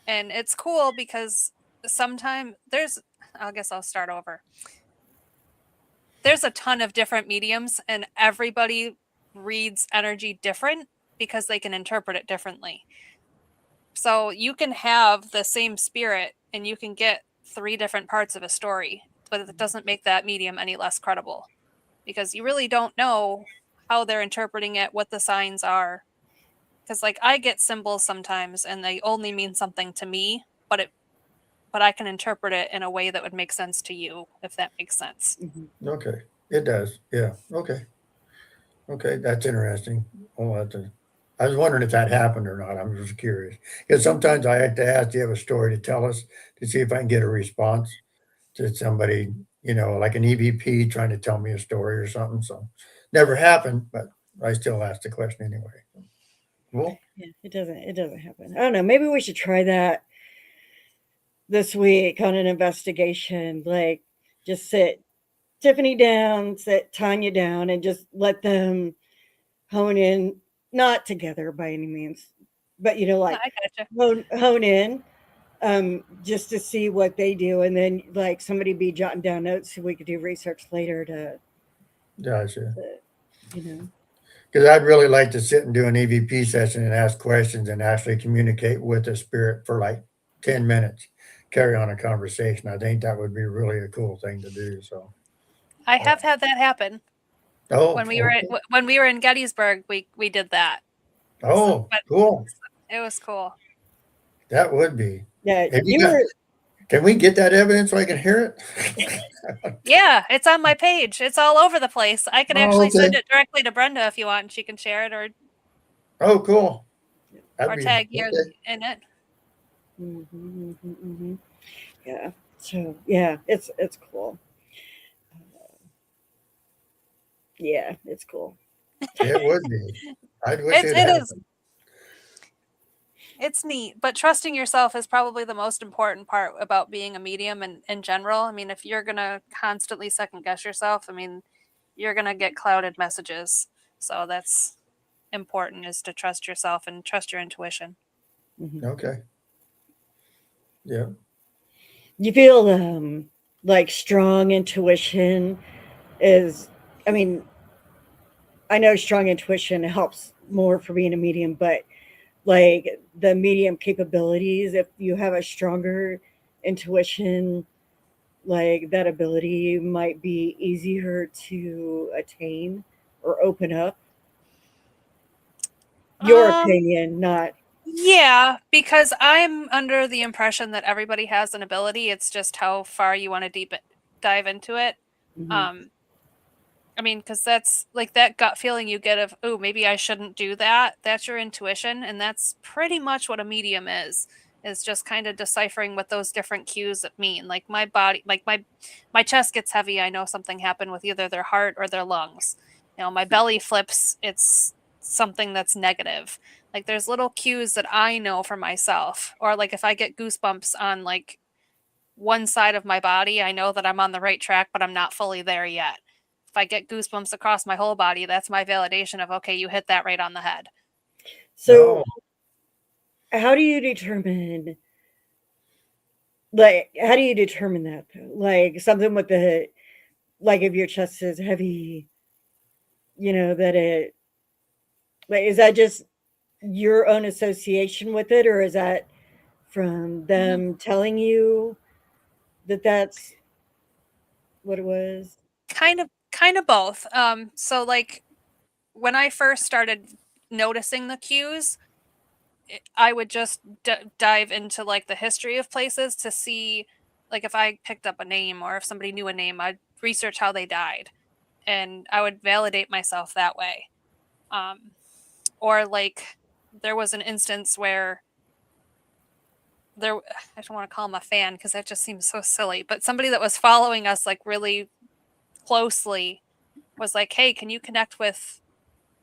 And it's cool because sometimes I guess I'll start over. There's a ton of different mediums, and everybody reads energy different because they can interpret it differently. So you can have the same spirit and you can get 3 different parts of a story, but it doesn't make that medium any less credible because you really don't know how they're interpreting it, what the signs are. Because like I get symbols sometimes and they only mean something to me, but I can interpret it in a way that would make sense to you, if that makes sense. Okay, it does. Yeah. Okay. Okay, that's interesting. I'll have to, I was wondering if that happened or not. I'm just curious. Because sometimes I have to ask, do you have a story to tell us to see if I can get a response to somebody, like an EVP trying to tell me a story or something. So never happened, but I still ask the question anyway. Cool. Yeah, it doesn't happen. I don't know. Maybe we should try that this week on an investigation. Like, just sit Tiffany down, sit Tanya down, and just let them hone in, not together by any means, but Yeah, like I gotcha. hone in, just to see what they do, and then like somebody be jotting down notes so we could do research later Gotcha. to you know. Because I'd really like to sit and do an EVP session and ask questions and actually communicate with the spirit for like 10 minutes, carry on a conversation. I think that would be really a cool thing to do. So, I uh, have had that happen oh, when okay. when we were in Gettysburg. We did that. So, Oh, but cool. it was cool. That would be. Yeah, Have you you got, were. can we get that evidence so I can hear it? Yeah, it's on my page. It's all over the place. I can Oh, actually send okay. it directly to Brenda if you want, and she can share it Oh, cool. That'd or be tag you okay. in it. Mhm. Yeah. So yeah, it's cool. Yeah, it's cool. It would be. I'd wish It's it it is happened. it's neat, but trusting yourself is probably the most important part about being a medium and in general. I mean, if you're gonna constantly second guess yourself, I mean, you're gonna get clouded messages. So that's important is to trust yourself and trust your intuition. Mhm. Okay. Yeah. You feel like strong intuition is. I mean, I know strong intuition helps more for being a medium, but like the medium capabilities, if you have a stronger intuition, like that ability might be easier to attain or open up. Your Um, opinion, not. yeah, because I'm under the impression that everybody has an ability. It's just how far you want to dive into it. Mhm. Um, I mean, because that's like that gut feeling you get of, oh, maybe I shouldn't do that. That's your intuition. And that's pretty much what a medium is just kind of deciphering what those different cues mean. Like my body, like my chest gets heavy. I know something happened with either their heart or their lungs. My belly flips. It's something that's negative. Like there's little cues that I know for myself. Or like if I get goosebumps on like one side of my body, I know that I'm on the right track, but I'm not fully there yet. If I get goosebumps across my whole body, that's my validation of, okay, you hit that right on the head. So, No. how do you determine, like, how do you determine that though? Like, something with like, if your chest is heavy, that like, is that just your own association with it, or is that from Mhm. them telling you that that's what it was? Kind of both. So like when I first started noticing the cues, I would just dive into like the history of places to see like if I picked up a name or if somebody knew a name, I'd research how they died and I would validate myself that way. Um, or like there was an instance where there I don't want to call him a fan because that just seems so silly, but somebody that was following us like really closely was like, "Hey, can you connect with,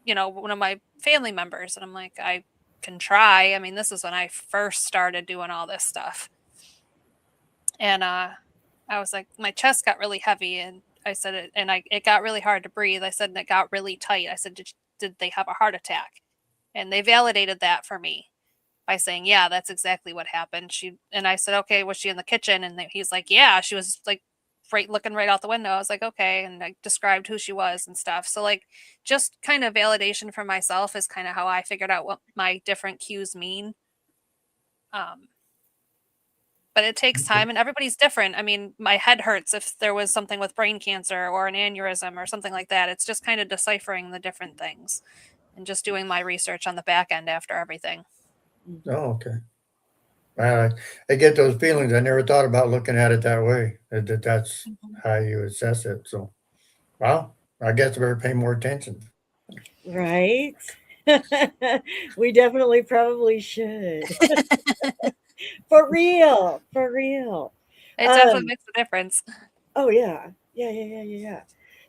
one of my family members?" And I'm like, "I can try." I mean, this is when I first started doing all this stuff. And I was like, my chest got really heavy and I said it and it got really hard to breathe. I said and it got really tight. I said, "Did they have a heart attack?" And they validated that for me by saying, yeah, that's exactly what happened. And I said, okay, was she in the kitchen? And he's like, yeah, she was like looking right out the window. I was like, okay. And I described who she was and stuff. So like just kind of validation for myself is kind of how I figured out what my different cues mean. But it takes time and everybody's different. I mean, my head hurts if there was something with brain cancer or an aneurysm or something like that. It's just kind of deciphering the different things and just doing my research on the back end after everything. Oh, okay. I get those feelings. I never thought about looking at it that way. That's how you assess it. So, well, I guess I better pay more attention. Right. We definitely probably should. For real. For real. It definitely makes a difference. Oh yeah. Yeah.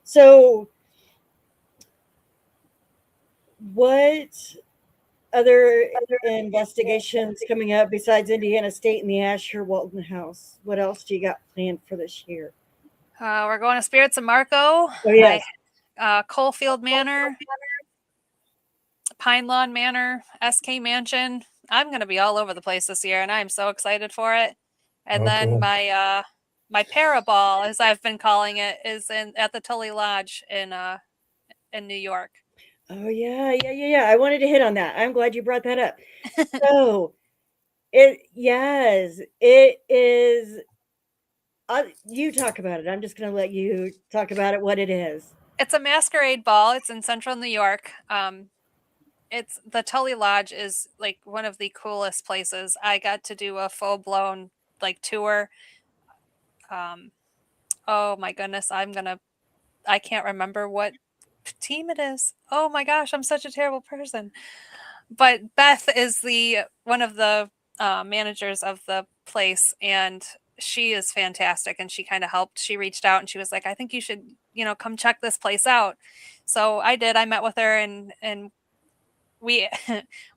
So what other investigations coming up besides Indiana State and the Asher Walton House? What else do you got planned for this year? We're going to Spirits of Marco. Oh yes. Coalfield Manor, Pine Lawn Manor, SK Mansion. I'm going to be all over the place this year, and I'm so excited for it. And then cool. my Paraball, as I've been calling it, is at the Tully Lodge in New York. Oh yeah. I wanted to hit on that. I'm glad you brought that up. So it is. You talk about it. I'm just going to let you talk about it. What it is. It's a masquerade ball. It's in central New York. It's the Tully Lodge is like one of the coolest places. I got to do a full blown like tour. Oh my goodness, I can't remember what team it is. Oh my gosh, I'm such a terrible person. But Beth is one of the managers of the place, and she is fantastic. And she kind of helped. She reached out and she was like, "I think you should, come check this place out." So I did. I met with her, and we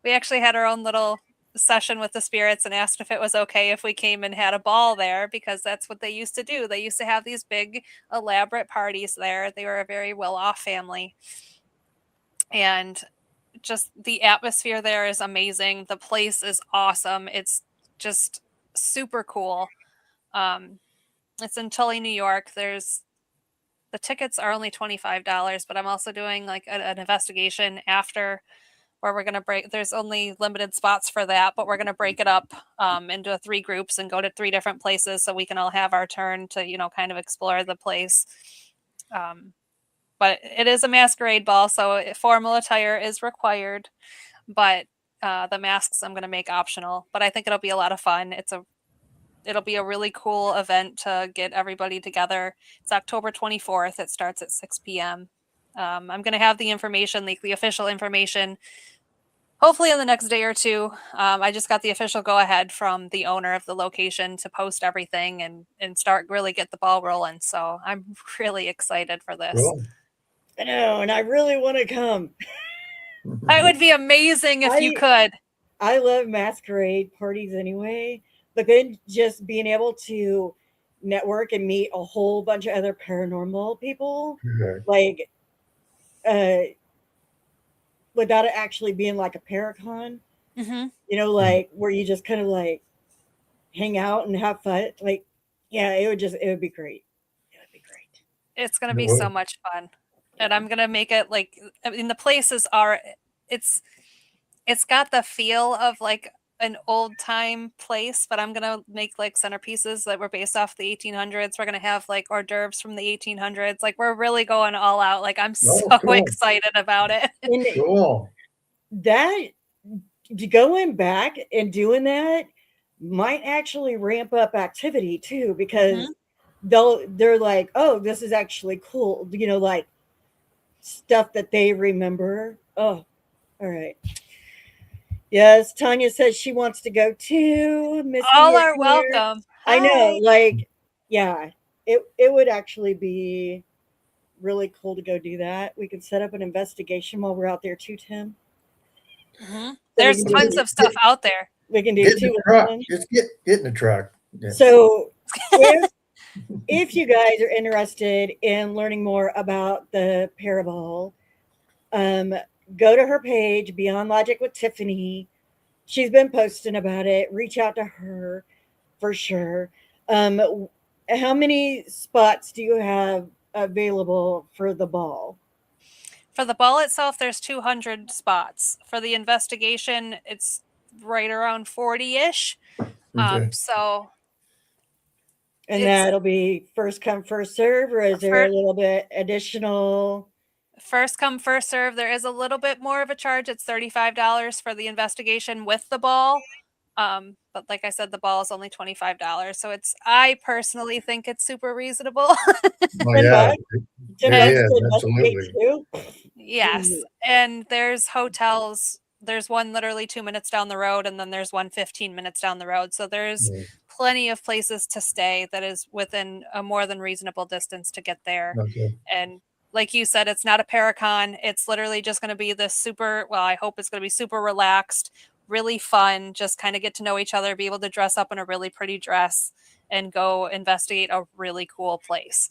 we actually had our own little session with the spirits and asked if it was okay if we came and had a ball there, because that's what they used to do. They used to have these big elaborate parties there. They were a very well-off family, and just the atmosphere there is amazing. The place is awesome. It's just super cool. It's in Tully, New York. The tickets are only $25, but I'm also doing like an investigation after, where we're going to there's only limited spots for that, but we're going to break it up into 3 groups and go to 3 different places so we can all have our turn to, kind of explore the place. But it is a masquerade ball, so formal attire is required, but the masks I'm going to make optional. But I think it'll be a lot of fun. It'll be a really cool event to get everybody together. It's October 24th. It starts at 6 p.m. I'm going to have the information, the official information, hopefully in the next day or two. I just got the official go-ahead from the owner of the location to post everything and start really get the ball rolling. So I'm really excited for this. Cool. I know, and I really want to come. It would be amazing if you could. I love masquerade parties anyway, but then just being able to network and meet a whole bunch of other paranormal people, like without it actually being like a paracon, like where you just kind of like hang out and have fun. Like, yeah, it would be great. It would be great. It's going to be so much fun. And I'm going to make it like, I mean, the places are, it's got the feel of like an old time place, but I'm going to make like centerpieces that were based off the 1800s. We're going to have like hors d'oeuvres from the 1800s. Like we're really going all out. Like I'm so excited about it. Cool. That going back and doing that might actually ramp up activity too, because they're like, oh, this is actually cool. Like stuff that they remember. Oh, all right. Yes, Tanya says she wants to go too. Misty, all are welcome. I know, like, yeah, it would actually be really cool to go do that. We could set up an investigation while we're out there too, Tim. There's tons of stuff out there. We can do Get too. Just get in the truck. Yeah. So if you guys are interested in learning more about the Parabol, go to her page, Beyond Logic with Tiffany. she's been posting about it. Reach out to her for sure. How many spots do you have available for the ball? For the ball itself, there's 200 spots. For the investigation, it's right around 40-ish. Okay. So And it's that'll be first come, first serve, or is there a little bit additional? first come, first serve. There is a little bit more of a charge. It's $35 for the investigation with the ball. But like I said, the ball is only $25. So I personally think it's super reasonable. Oh, $10 yeah, to it is, investigate absolutely. too? Yes. And there's hotels. There's one literally 2 minutes down the road, and then there's one 15 minutes down the road. So there's Yeah, plenty of places to stay that is within a more than reasonable distance to get there. okay, And like you said, it's not a Paracon. It's literally just going to be this super, well, I hope it's going to be super relaxed, really fun, just kind of get to know each other, be able to dress up in a really pretty dress and go investigate a really cool place.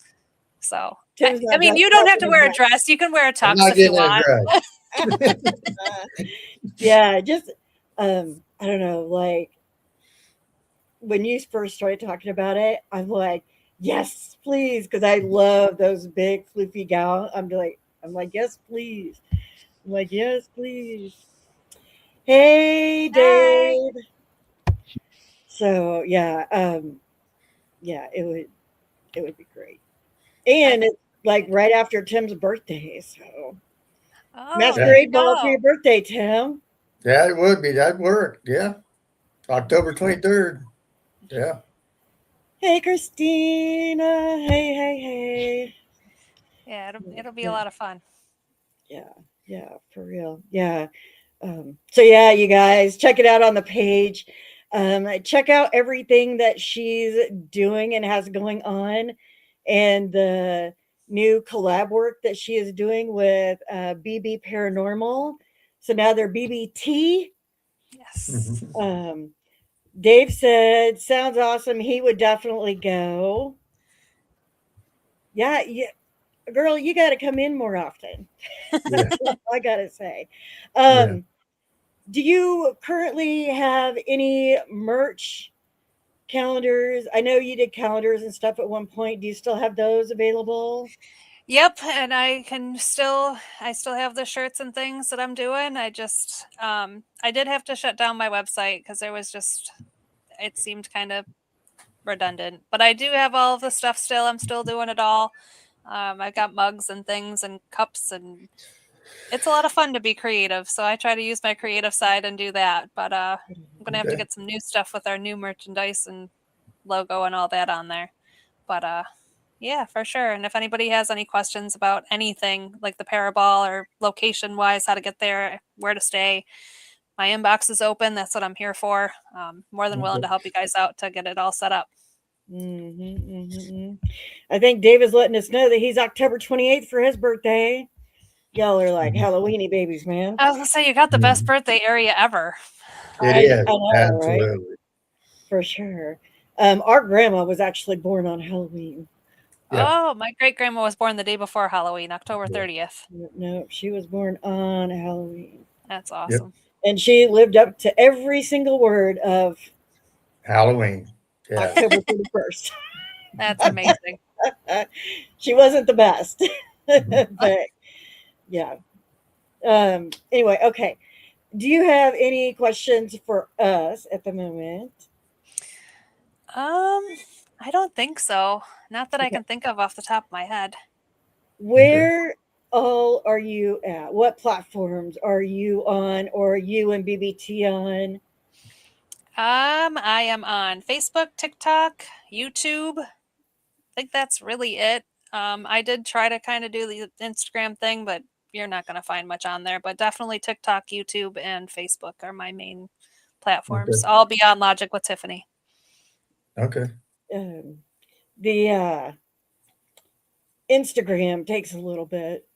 So, Tim's I not mean, you don't have to wear a dress. You can wear a I'm tux not if you getting a want. dress. Yeah, just I don't know, like when you first started talking about it, I'm like, yes, please, because I love those big floofy gowns. I'm like, yes, please. I'm like, yes, please. Hey, Hi. Dave. So yeah, it would be great. I And think. it's like right after Tim's birthday, so Oh, there you masquerade ball for go. your birthday, Tim. Yeah, it would be, that'd work, yeah. October 23rd, yeah. Hey, Christina. Hey. Yeah, it'll be a Yeah, lot of fun. yeah, for real. Yeah. So yeah, you guys check it out on the page. Check out everything that she's doing and has going on, and the new collab work that she is doing with BB Paranormal. So now they're BBT. Yes. Mhm. Um, Dave said, "Sounds awesome. He would definitely go." Yeah, girl, you got to come in more often. Yeah, I gotta say. yeah. Um, do you currently have any merch calendars? I know you did calendars and stuff at one point. Do you still have those available? Yep, and I still have the shirts and things that I'm doing. I did have to shut down my website because it seemed kind of redundant. But I do have all of the stuff still. I'm still doing it all. I've got mugs and things and cups, and it's a lot of fun to be creative. So I try to use my creative side and do that. But I'm gonna have to Okay, get some new stuff with our new merchandise and logo and all that on there. But yeah, for sure. And if anybody has any questions about anything like the Parabol or location wise, how to get there, where to stay, my inbox is open. That's what I'm here for. More than willing okay. to help you guys out to get it all set up. I think Dave is letting us know that he's October 28th for his birthday. Y'all are like Mhm. Halloweeny babies, man. I was gonna say you got the best Mhm. birthday area ever. It I is, know, right? absolutely, For sure. Our grandma was actually born on Halloween. yeah, Oh, my great grandma was born the day before Halloween, October yeah, 30th. No, she was born on Halloween. That's yep, awesome. And she lived up to every single word of Halloween, yeah, October 31st. That's amazing. She wasn't the best, but yeah. Anyway, okay. Do you have any questions for us at the moment? I don't think so. Not that I Okay. can think of off the top of my head. okay. Where all are you at? What platforms are you on, or are you and BBT on? I am on Facebook, TikTok, YouTube. I think that's really it. I did try to kind of do the Instagram thing, but you're not going to find much on there. But definitely TikTok, YouTube, and Facebook are my main platforms. Okay, I'll be on Logic with Tiffany. okay, Um, the Instagram takes a little bit.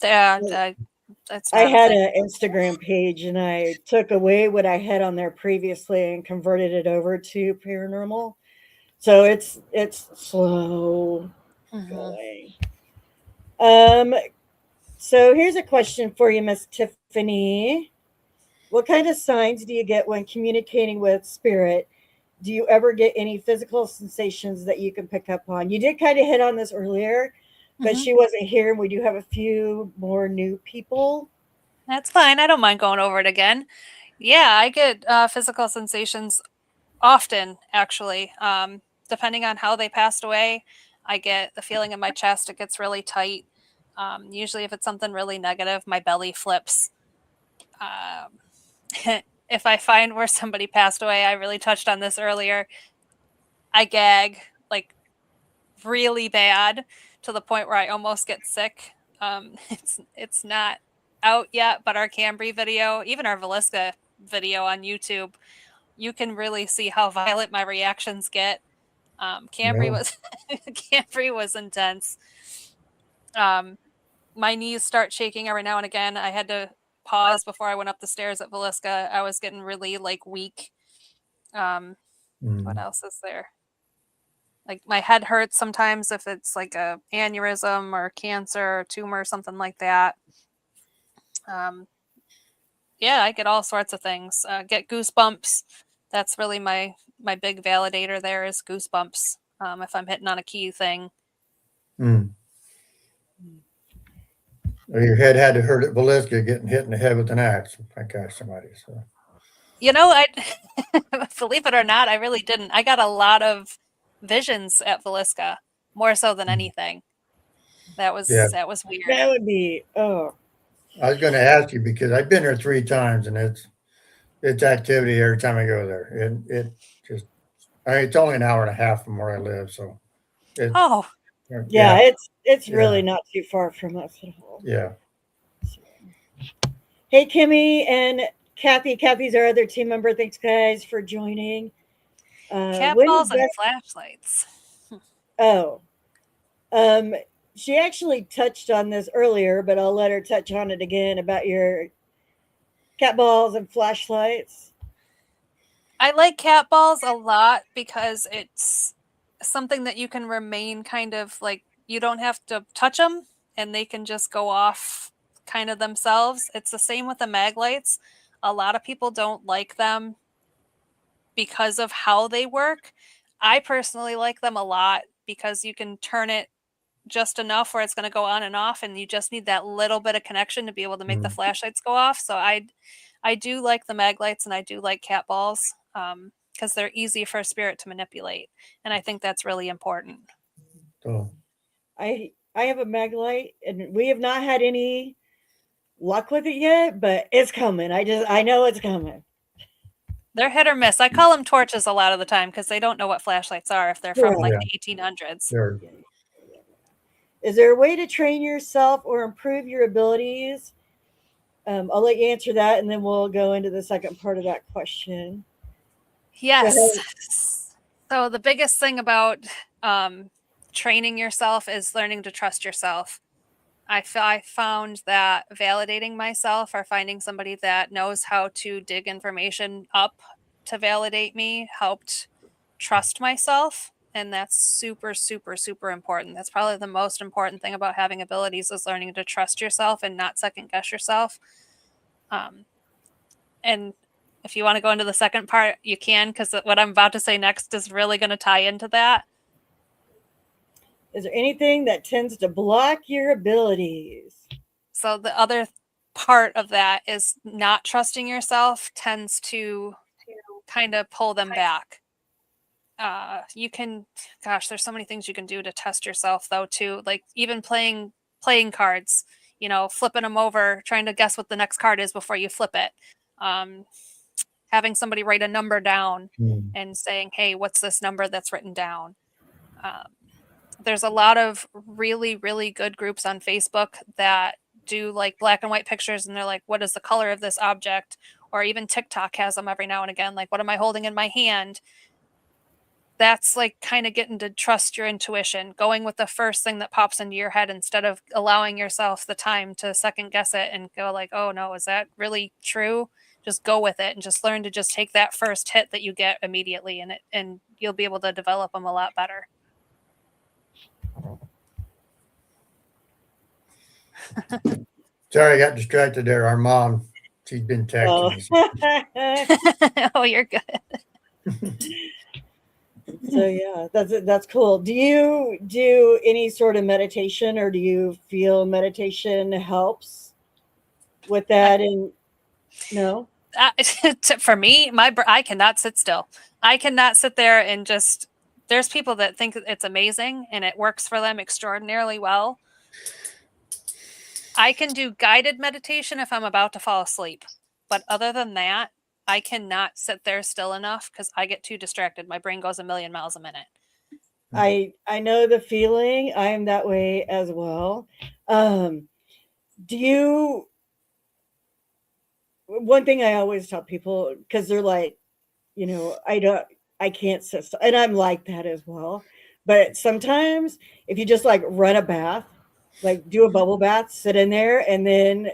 Yeah, that's I not a had thing. an Instagram page and I took away what I had on there previously and converted it over to paranormal. So it's slow Hmm. going. Um, so here's a question for you, Miss Tiffany. What kind of signs do you get when communicating with spirit? Do you ever get any physical sensations that you can pick up on? You did kind of hit on this earlier, but Mhm. she wasn't here, and we do have a few more new people. That's fine. I don't mind going over it again. Yeah, I get physical sensations often, actually. Depending on how they passed away, I get the feeling in my chest. It gets really tight. Usually, if it's something really negative, my belly flips. Um, if I find where somebody passed away, I really touched on this earlier. I gag like really bad to the point where I almost get sick. It's not out yet, but our Cambry video, even our Velisca video on YouTube, you can really see how violent my reactions get. Cambry No. was Cambry was intense. Um, my knees start shaking every now and again. I had to pause before I went up the stairs at Velisca. I was getting really like weak. Um, what Mm. else is there? Like my head hurts sometimes if it's like a aneurysm or cancer or tumor or something like that. Um, yeah, I get all sorts of things. Get goosebumps. That's really my big validator. There is goosebumps. If I'm hitting on a key thing. Mm. Or your head had to hurt at Velisca getting hit in the head with an axe. I gosh, somebody. So You know, I believe it or not, I really didn't. I got a lot of visions at Velisca, more so than mm. anything. Yeah, That was weird. That would be, oh, I was going to ask you because I've been there 3 times, and it's activity every time I go there. It just I mean, it's only an hour and a half from where I live, so it Oh, yeah, yeah, it's yeah, really not too far from us at all. yeah. Hey, Kimmy and Kathy. Kathy's our other team member. Thanks, guys, for joining. cat When balls is and best? flashlights. Oh, um, she actually touched on this earlier, but I'll let her touch on it again about your cat balls and flashlights. I like cat balls a lot because it's something that you can remain kind of like you don't have to touch them and they can just go off kind of themselves. It's the same with the mag lights. A lot of people don't like them because of how they work. I personally like them a lot because you can turn it just enough where it's going to go on and off and you just need that little bit of connection to be able to make the Mm, flashlights go off. So I do like the mag lights and I do like cat balls because they're easy for a spirit to manipulate and I think that's really important. so I have a Maglite, and we have not had any luck with it yet, but it's coming. I know it's coming. They're hit or miss. I call them torches a lot of the time because they don't know what flashlights are if they're from like Correct. yeah, the 1800s. there. Is there a way to train yourself or improve your abilities? I'll let you answer that, and then we'll go into the second part of that question. Go Yes. ahead. So the biggest thing about training yourself is learning to trust yourself. I found that validating myself or finding somebody that knows how to dig information up to validate me helped trust myself. And that's super, super, super important. That's probably the most important thing about having abilities is learning to trust yourself and not second guess yourself. Um, and if you want to go into the second part, you can, because what I'm about to say next is really going to tie into that. Is there anything that tends to block your abilities? So the other part of that is not trusting yourself tends to kind of pull them back. You can, gosh, there's so many things you can do to test yourself though too. Like even playing cards, you know, flipping them over, trying to guess what the next card is before you flip it. Um, having somebody write a number down Mm, and saying, "Hey, what's this number that's written down?" Um, there's a lot of really, really good groups on Facebook that do like black and white pictures and they're like, what is the color of this object? Or even TikTok has them every now and again. Like, what am I holding in my hand? That's like kind of getting to trust your intuition, going with the first thing that pops into your head instead of allowing yourself the time to second guess it and go like, oh no, is that really true? Just go with it and just learn to just take that first hit that you get immediately and you'll be able to develop them a lot better. Sorry, I got distracted there. Our mom, She's been texting me. Oh, you're good. So yeah, that's cool. Do you do any sort of meditation, or do you feel meditation helps with that? And no, For me, I cannot sit still. I cannot sit there and just. There's people that think it's amazing and it works for them extraordinarily well. I can do guided meditation if I'm about to fall asleep, but other than that, I cannot sit there still enough because I get too distracted. My brain goes a million miles a minute. I know the feeling. I am that way as well. Do you? One thing I always tell people, because they're like, I can't sit still, and I'm like that as well. But sometimes, if you just like run a bath, like do a bubble bath, sit in there, and then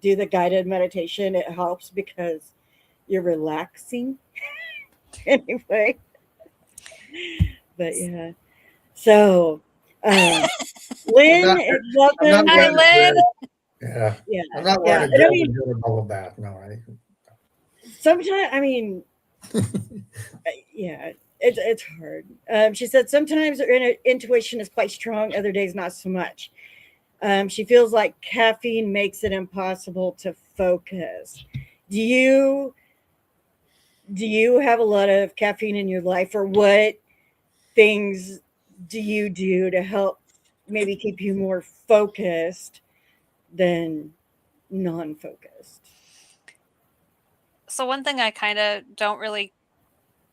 do the guided meditation, it helps because you're relaxing anyway. But yeah, so Lynn, I'm not welcome. Hi, one to do Lynn. it. Yeah. Yeah, I'm not one yeah, to and I jump mean, into a bubble bath. No, sometimes, I mean, yeah, it's hard. She said sometimes her intuition is quite strong, other days not so much. She feels like caffeine makes it impossible to focus. Do you do you have a lot of caffeine in your life, or what things do you do to help maybe keep you more focused than non-focused? So one thing I kind of don't really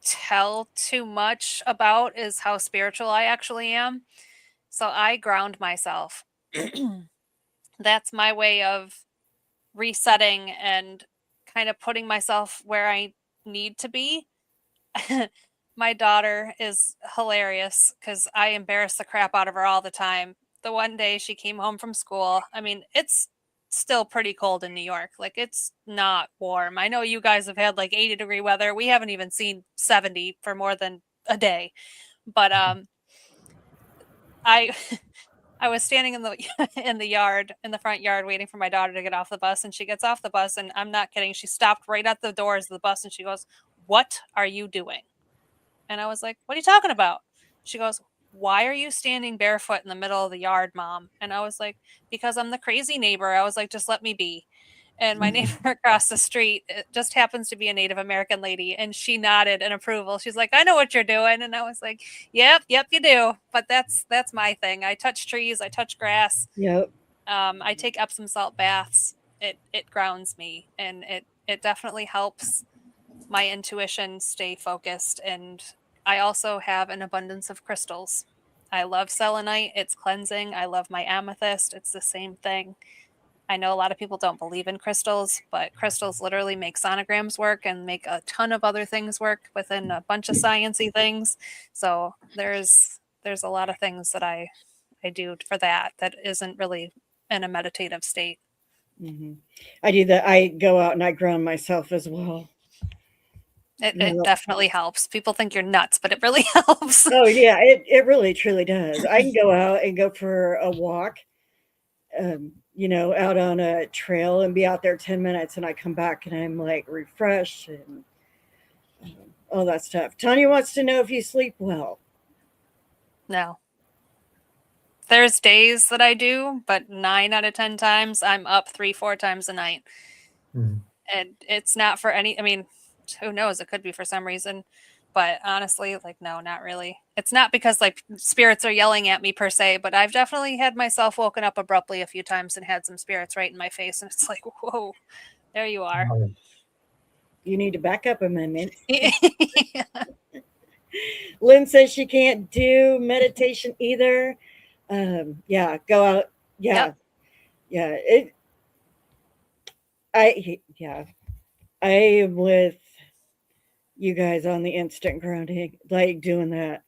tell too much about is how spiritual I actually am. So I ground myself. That's my way of resetting and kind of putting myself where I need to be. My daughter is hilarious because I embarrass the crap out of her all the time. The one day she came home from school, I mean, it's still pretty cold in New York. Like, it's not warm. I know you guys have had like 80-degree weather. We haven't even seen 70 for more than a day. But I I was standing in the in the front yard waiting for my daughter to get off the bus, and she gets off the bus, and I'm not kidding, she stopped right at the doors of the bus and she goes, "What are you doing?" And I was like, "What are you talking about?" She goes, "Why are you standing barefoot in the middle of the yard, Mom?" And I was like, "Because I'm the crazy neighbor." I was like, "Just let me be." And my neighbor across the street, it just happens to be a Native American lady, and she nodded in approval. She's like, "I know what you're doing." And I was like, "Yep, yep, you do." But that's my thing. I touch trees, I touch grass. Yep. I take Epsom salt baths. It grounds me, and it definitely helps my intuition stay focused. And I also have an abundance of crystals. I love selenite. It's cleansing. I love my amethyst. It's the same thing. I know a lot of people don't believe in crystals, but crystals literally make sonograms work and make a ton of other things work within a bunch of sciencey things. So there's a lot of things that I do for that isn't really in a meditative state. I do that. I go out and I ground myself as well. It definitely helps. People think you're nuts, but it really helps. Oh yeah, it really truly does. I can go out and go for a walk, out on a trail and be out there 10 minutes, and I come back and I'm like refreshed and all that stuff. Tanya wants to know if you sleep well. No. There's days that I do, but 9 out of 10 times I'm up 3-4 times a night. Mhm. And it's not for any, I mean, who knows? It could be for some reason. But honestly, like, no, not really. It's not because like spirits are yelling at me per se, but I've definitely had myself woken up abruptly a few times and had some spirits right in my face. And it's like, whoa, there you are. You need to back up a minute. Yeah. Lynn says she can't do meditation either. Yeah, go out. Yeah, Yep. yeah. Yeah. I am with you guys on the instant grounding, like doing that.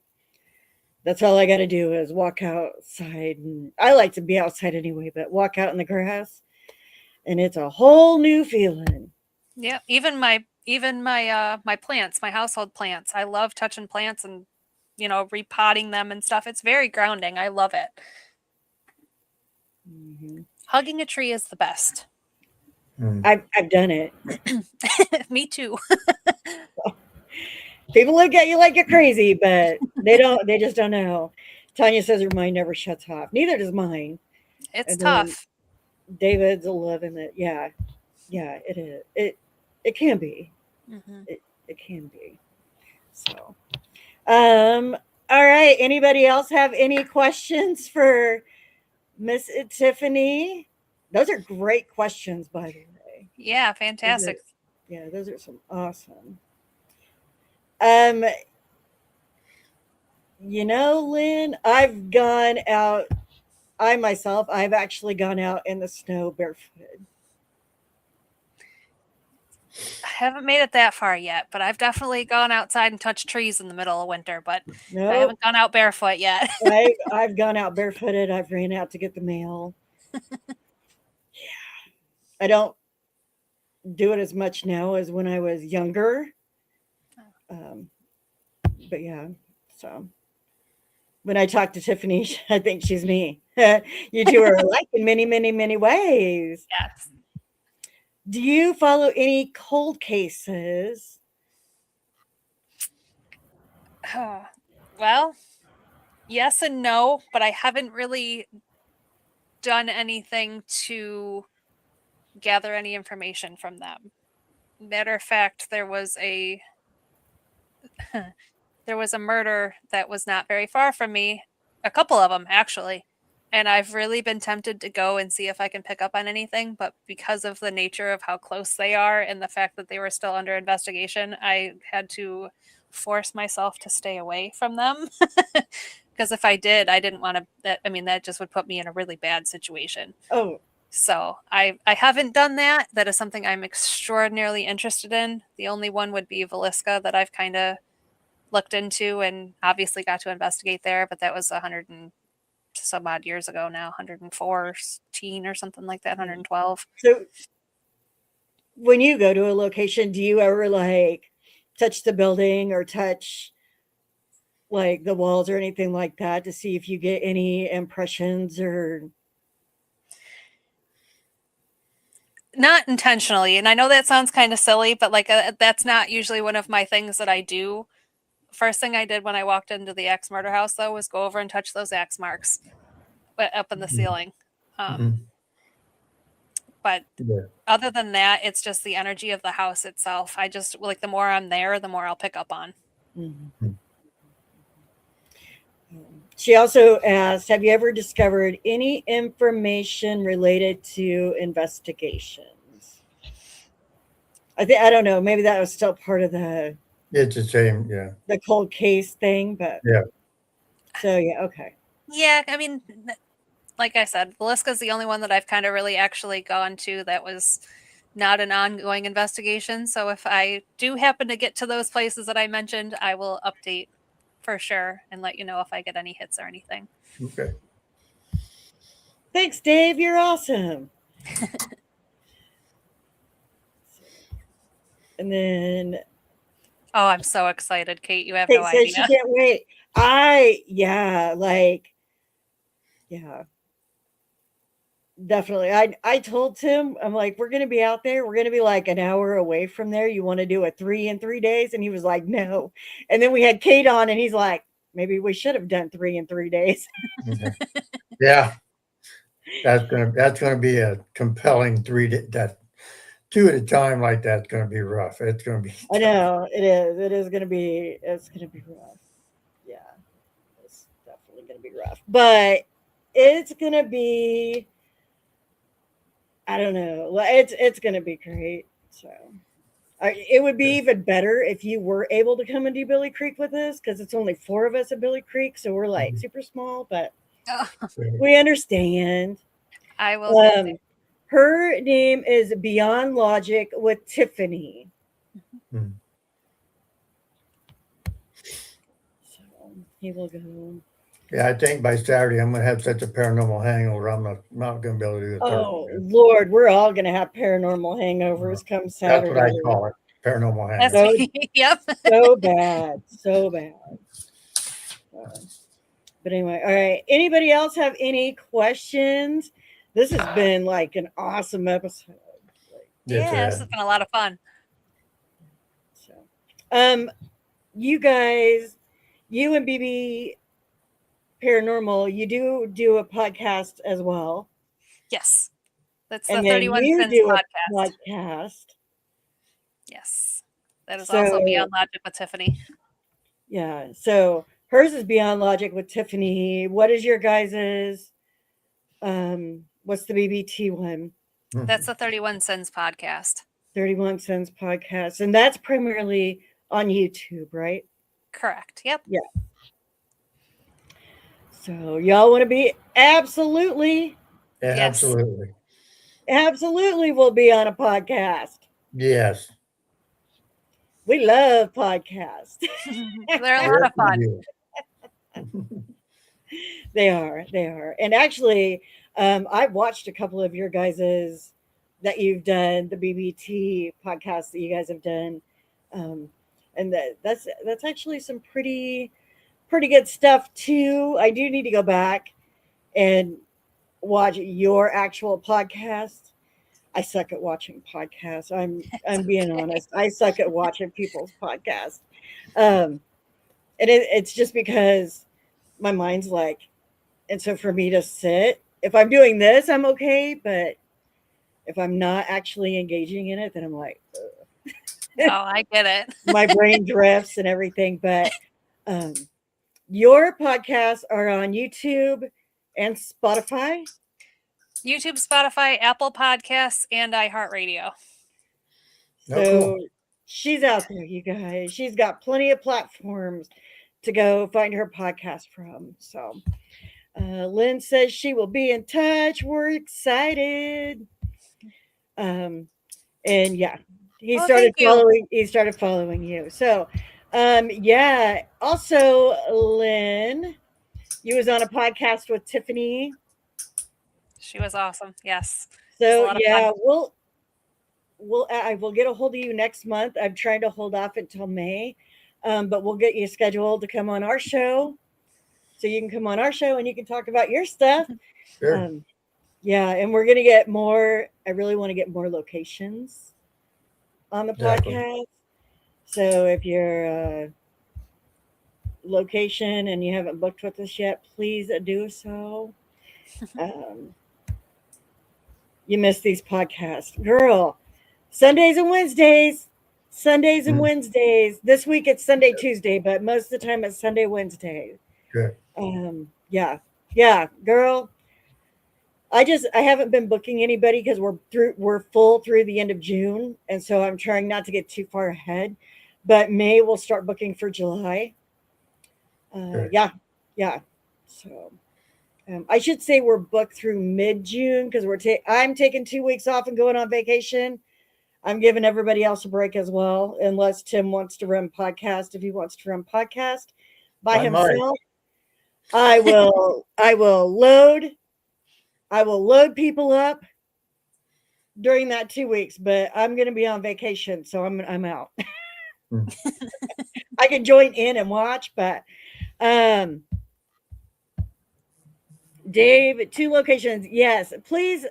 That's all I got to do is walk outside, and I like to be outside anyway, but walk out in the grass, and it's a whole new feeling. Yeah. Even my my plants, my household plants. I love touching plants and repotting them and stuff. It's very grounding. I love it. Mhm. Hugging a tree is the best. Mm. I've done it. Me too. People look at you like you're crazy, but they just don't know. Tanya says her mind never shuts off. Neither does mine. It's And then tough. David's 11. Yeah, it is. It can be. Hmm. It can be. So, all right. Anybody else have any questions for Miss Tiffany? Those are great questions, by the way. Yeah, Those are, fantastic. yeah, those are some awesome. Um, Lynn, I've gone out. I've actually gone out in the snow barefooted. I haven't made it that far yet, but I've definitely gone outside and touched trees in the middle of winter, but I No, haven't gone out barefoot yet. I've gone out barefooted. I've ran out to get the mail. I don't do it as much now as when I was younger. Um, but yeah, so when I talk to Tiffany, I think she's me. You two are alike in many, many, many ways. Yes. Do you follow any cold cases? Well, yes and no, but I haven't really done anything to gather any information from them. Matter of fact, there was a murder that was not very far from me, a couple of them actually. And I've really been tempted to go and see if I can pick up on anything, but because of the nature of how close they are and the fact that they were still under investigation, I had to force myself to stay away from them. Because if I did, I didn't want to that just would put me in a really bad situation. Oh, So I haven't done that. That is something I'm extraordinarily interested in. The only one would be Velisca that I've kind of looked into and obviously got to investigate there, but that was 100 and some odd years ago now, 114 or something like that, 112. so when you go to a location, do you ever like touch the building or touch like the walls or anything like that to see if you get any impressions or Not intentionally. And I know that sounds kind of silly, but that's not usually one of my things that I do. First thing I did when I walked into the axe murder house, though, was go over and touch those axe marks up in the ceiling. Mhm. But Yeah. other than that, it's just the energy of the house itself. I just like the more I'm there, the more I'll pick up on. Mhm. She also asked, have you ever discovered any information related to investigations? I don't know, maybe that was still part of It's the same. Yeah. the cold case thing, but Yeah. so yeah, okay. Yeah, I mean, like I said, Velisca's the only one that I've kind of really actually gone to that was not an ongoing investigation. So if I do happen to get to those places that I mentioned, I will update for sure and let you know if I get any hits or anything. Okay. Thanks, Dave. You're awesome. And then Oh, I'm so excited, Kate. You have Kate no says she idea. can't wait. Yeah, definitely. I told Tim, I'm like, we're gonna be out there. We're gonna be like an hour away from there. You want to do a 3 in 3 days? And he was like, no. And then we had Kate on, and he's like, maybe we should have done 3 in 3 days. Okay. Yeah. That's gonna be a compelling that 2 at a time like that's gonna be rough. It's gonna be I tough. know it is. It's gonna be rough. Yeah, it's definitely gonna be rough. But it's gonna be. I don't know. It's gonna be great. So. It would be even better if you were able to come and do Billy Creek with us because it's only 4 of us at Billy Creek, so we're like Mhm. super small, but Oh, we understand. I will get there. Her name is Beyond Logic with Tiffany. Mhm. So he will go. Yeah, I think by Saturday I'm gonna have such a paranormal hangover. I'm not gonna be able to do the third Oh one. Lord, we're all gonna have paranormal hangovers come That's what I Saturday. call it. Paranormal That's hangover. So yep. so bad, so bad. But anyway, all right. Anybody else have any questions? This has been like an awesome episode. Like, Yeah, this has been a lot of fun. So, you guys, you and BB Paranormal, you do a podcast as well. Yes. That's the And then 31 you Cents do a podcast. podcast. Yes. That is also So, Beyond Logic with Tiffany. yeah. So hers is Beyond Logic with Tiffany. What is your guys's? What's the BBT one? That's the 31 Cents podcast. 31 Cents podcast. And that's primarily on YouTube, right? Correct. Yep. Yeah. So y'all want to be absolutely will be on a podcast. Yes. We love podcasts. They're a lot of fun. They are. And actually, I've watched a couple of your guys's that you've done, the BBT podcast that you guys have done. And that's actually some pretty good stuff too. I do need to go back and watch your actual podcast. I suck at watching podcasts. I'm being honest. I suck at watching people's podcasts. And it's just because my mind's like, and so for me to sit, if I'm doing this, I'm okay. But if I'm not actually engaging in it, then I'm like, oh, I get it. my brain drifts and everything. But your podcasts are on YouTube and Spotify. YouTube, Spotify, Apple Podcasts, and iHeartRadio. So she's out there, you guys. She's got plenty of platforms to go find her podcast from. So Lynn says she will be in touch. We're excited. And yeah, he started following you. So yeah. Also, Lynn, you was on a podcast with Tiffany. She was awesome. Yes. So yeah, I will get a hold of you next month. I'm trying to hold off until May, but we'll get you scheduled to come on our show, so you can come on our show and you can talk about your stuff. Sure. Yeah, and we're gonna get more. I really want to get more locations on the podcast. So if you're a location and you haven't booked with us yet, please do so. You missed these podcasts, girl. Sundays and Wednesdays. This week it's Sunday, Tuesday, but most of the time it's Sunday, Wednesday. Good. Yeah, girl. I haven't been booking anybody because we're full through the end of June, and so I'm trying not to get too far ahead. But May we'll start booking for July. Yeah. So I should say we're booked through mid-June because I'm taking 2 weeks off and going on vacation. I'm giving everybody else a break as well, unless Tim wants to run podcast. If he wants to run podcast by himself, I will load people up during that 2 weeks, but I'm going to be on vacation, so I'm out. I can join in and watch, but Dave, 2 locations. Yes, please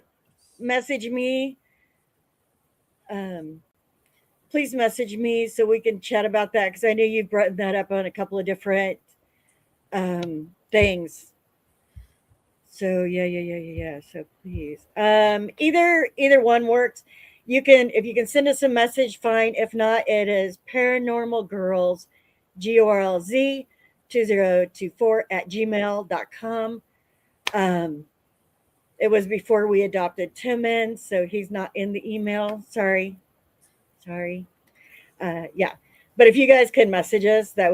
message me. Please message me so we can chat about that, because I know you've brought that up on a couple of different things. So yeah. So please, either one works. If you can send us a message, fine. If not, it is Paranormal Girls, GORLZ 2024@gmail.com. It was before we adopted Tim in, so he's not in the email. Sorry. Yeah, but if you guys could message us, that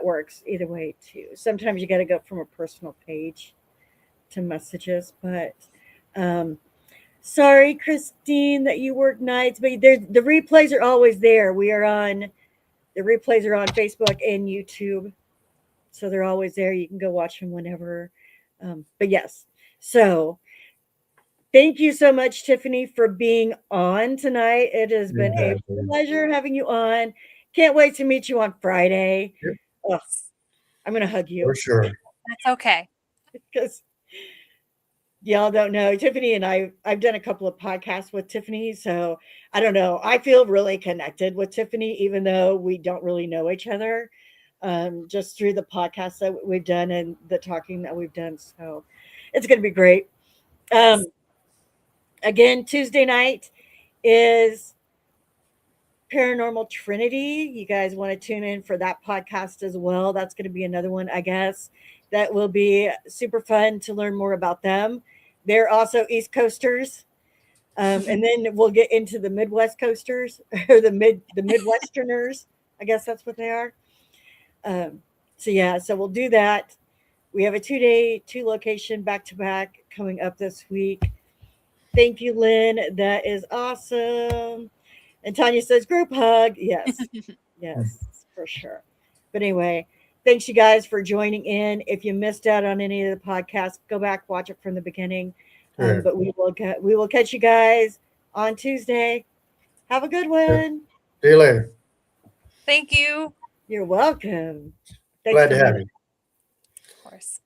works either way too. Sometimes you got to go from a personal page to messages, but sorry, Christine, that you work nights, but the replays are always there. The replays are on Facebook and YouTube, so they're always there. You can go watch them whenever. But yes, so thank you so much, Tiffany, for being on tonight. It has been a pleasure having you on. Can't wait to meet you on Friday. Yep. I'm going to hug you. For sure. That's okay. Because y'all don't know, Tiffany and I've done a couple of podcasts with Tiffany, so I don't know. I feel really connected with Tiffany, even though we don't really know each other, just through the podcasts that we've done and the talking that we've done. So it's going to be great. Um, Yes. again, Tuesday night is Paranormal Trinity. You guys want to tune in for that podcast as well. That's going to be another one, I guess, that will be super fun to learn more about them. They're also East Coasters. And then we'll get into the Midwest coasters or the Midwesterners. I guess that's what they are. Um, so yeah, so we'll do that. We have a 2-day, 2 location back to back coming up this week. Thank you, Lynn. That is awesome. And Tanya says group hug. Yes, yes, for sure. But anyway, thanks you guys for joining in. If you missed out on any of the podcasts, go back watch it from the beginning. Sure. But we will catch you guys on Tuesday. Have a good Sure. one. See you later. Thank you. You're welcome. Thanks Glad for to have Lynn. you. Of course.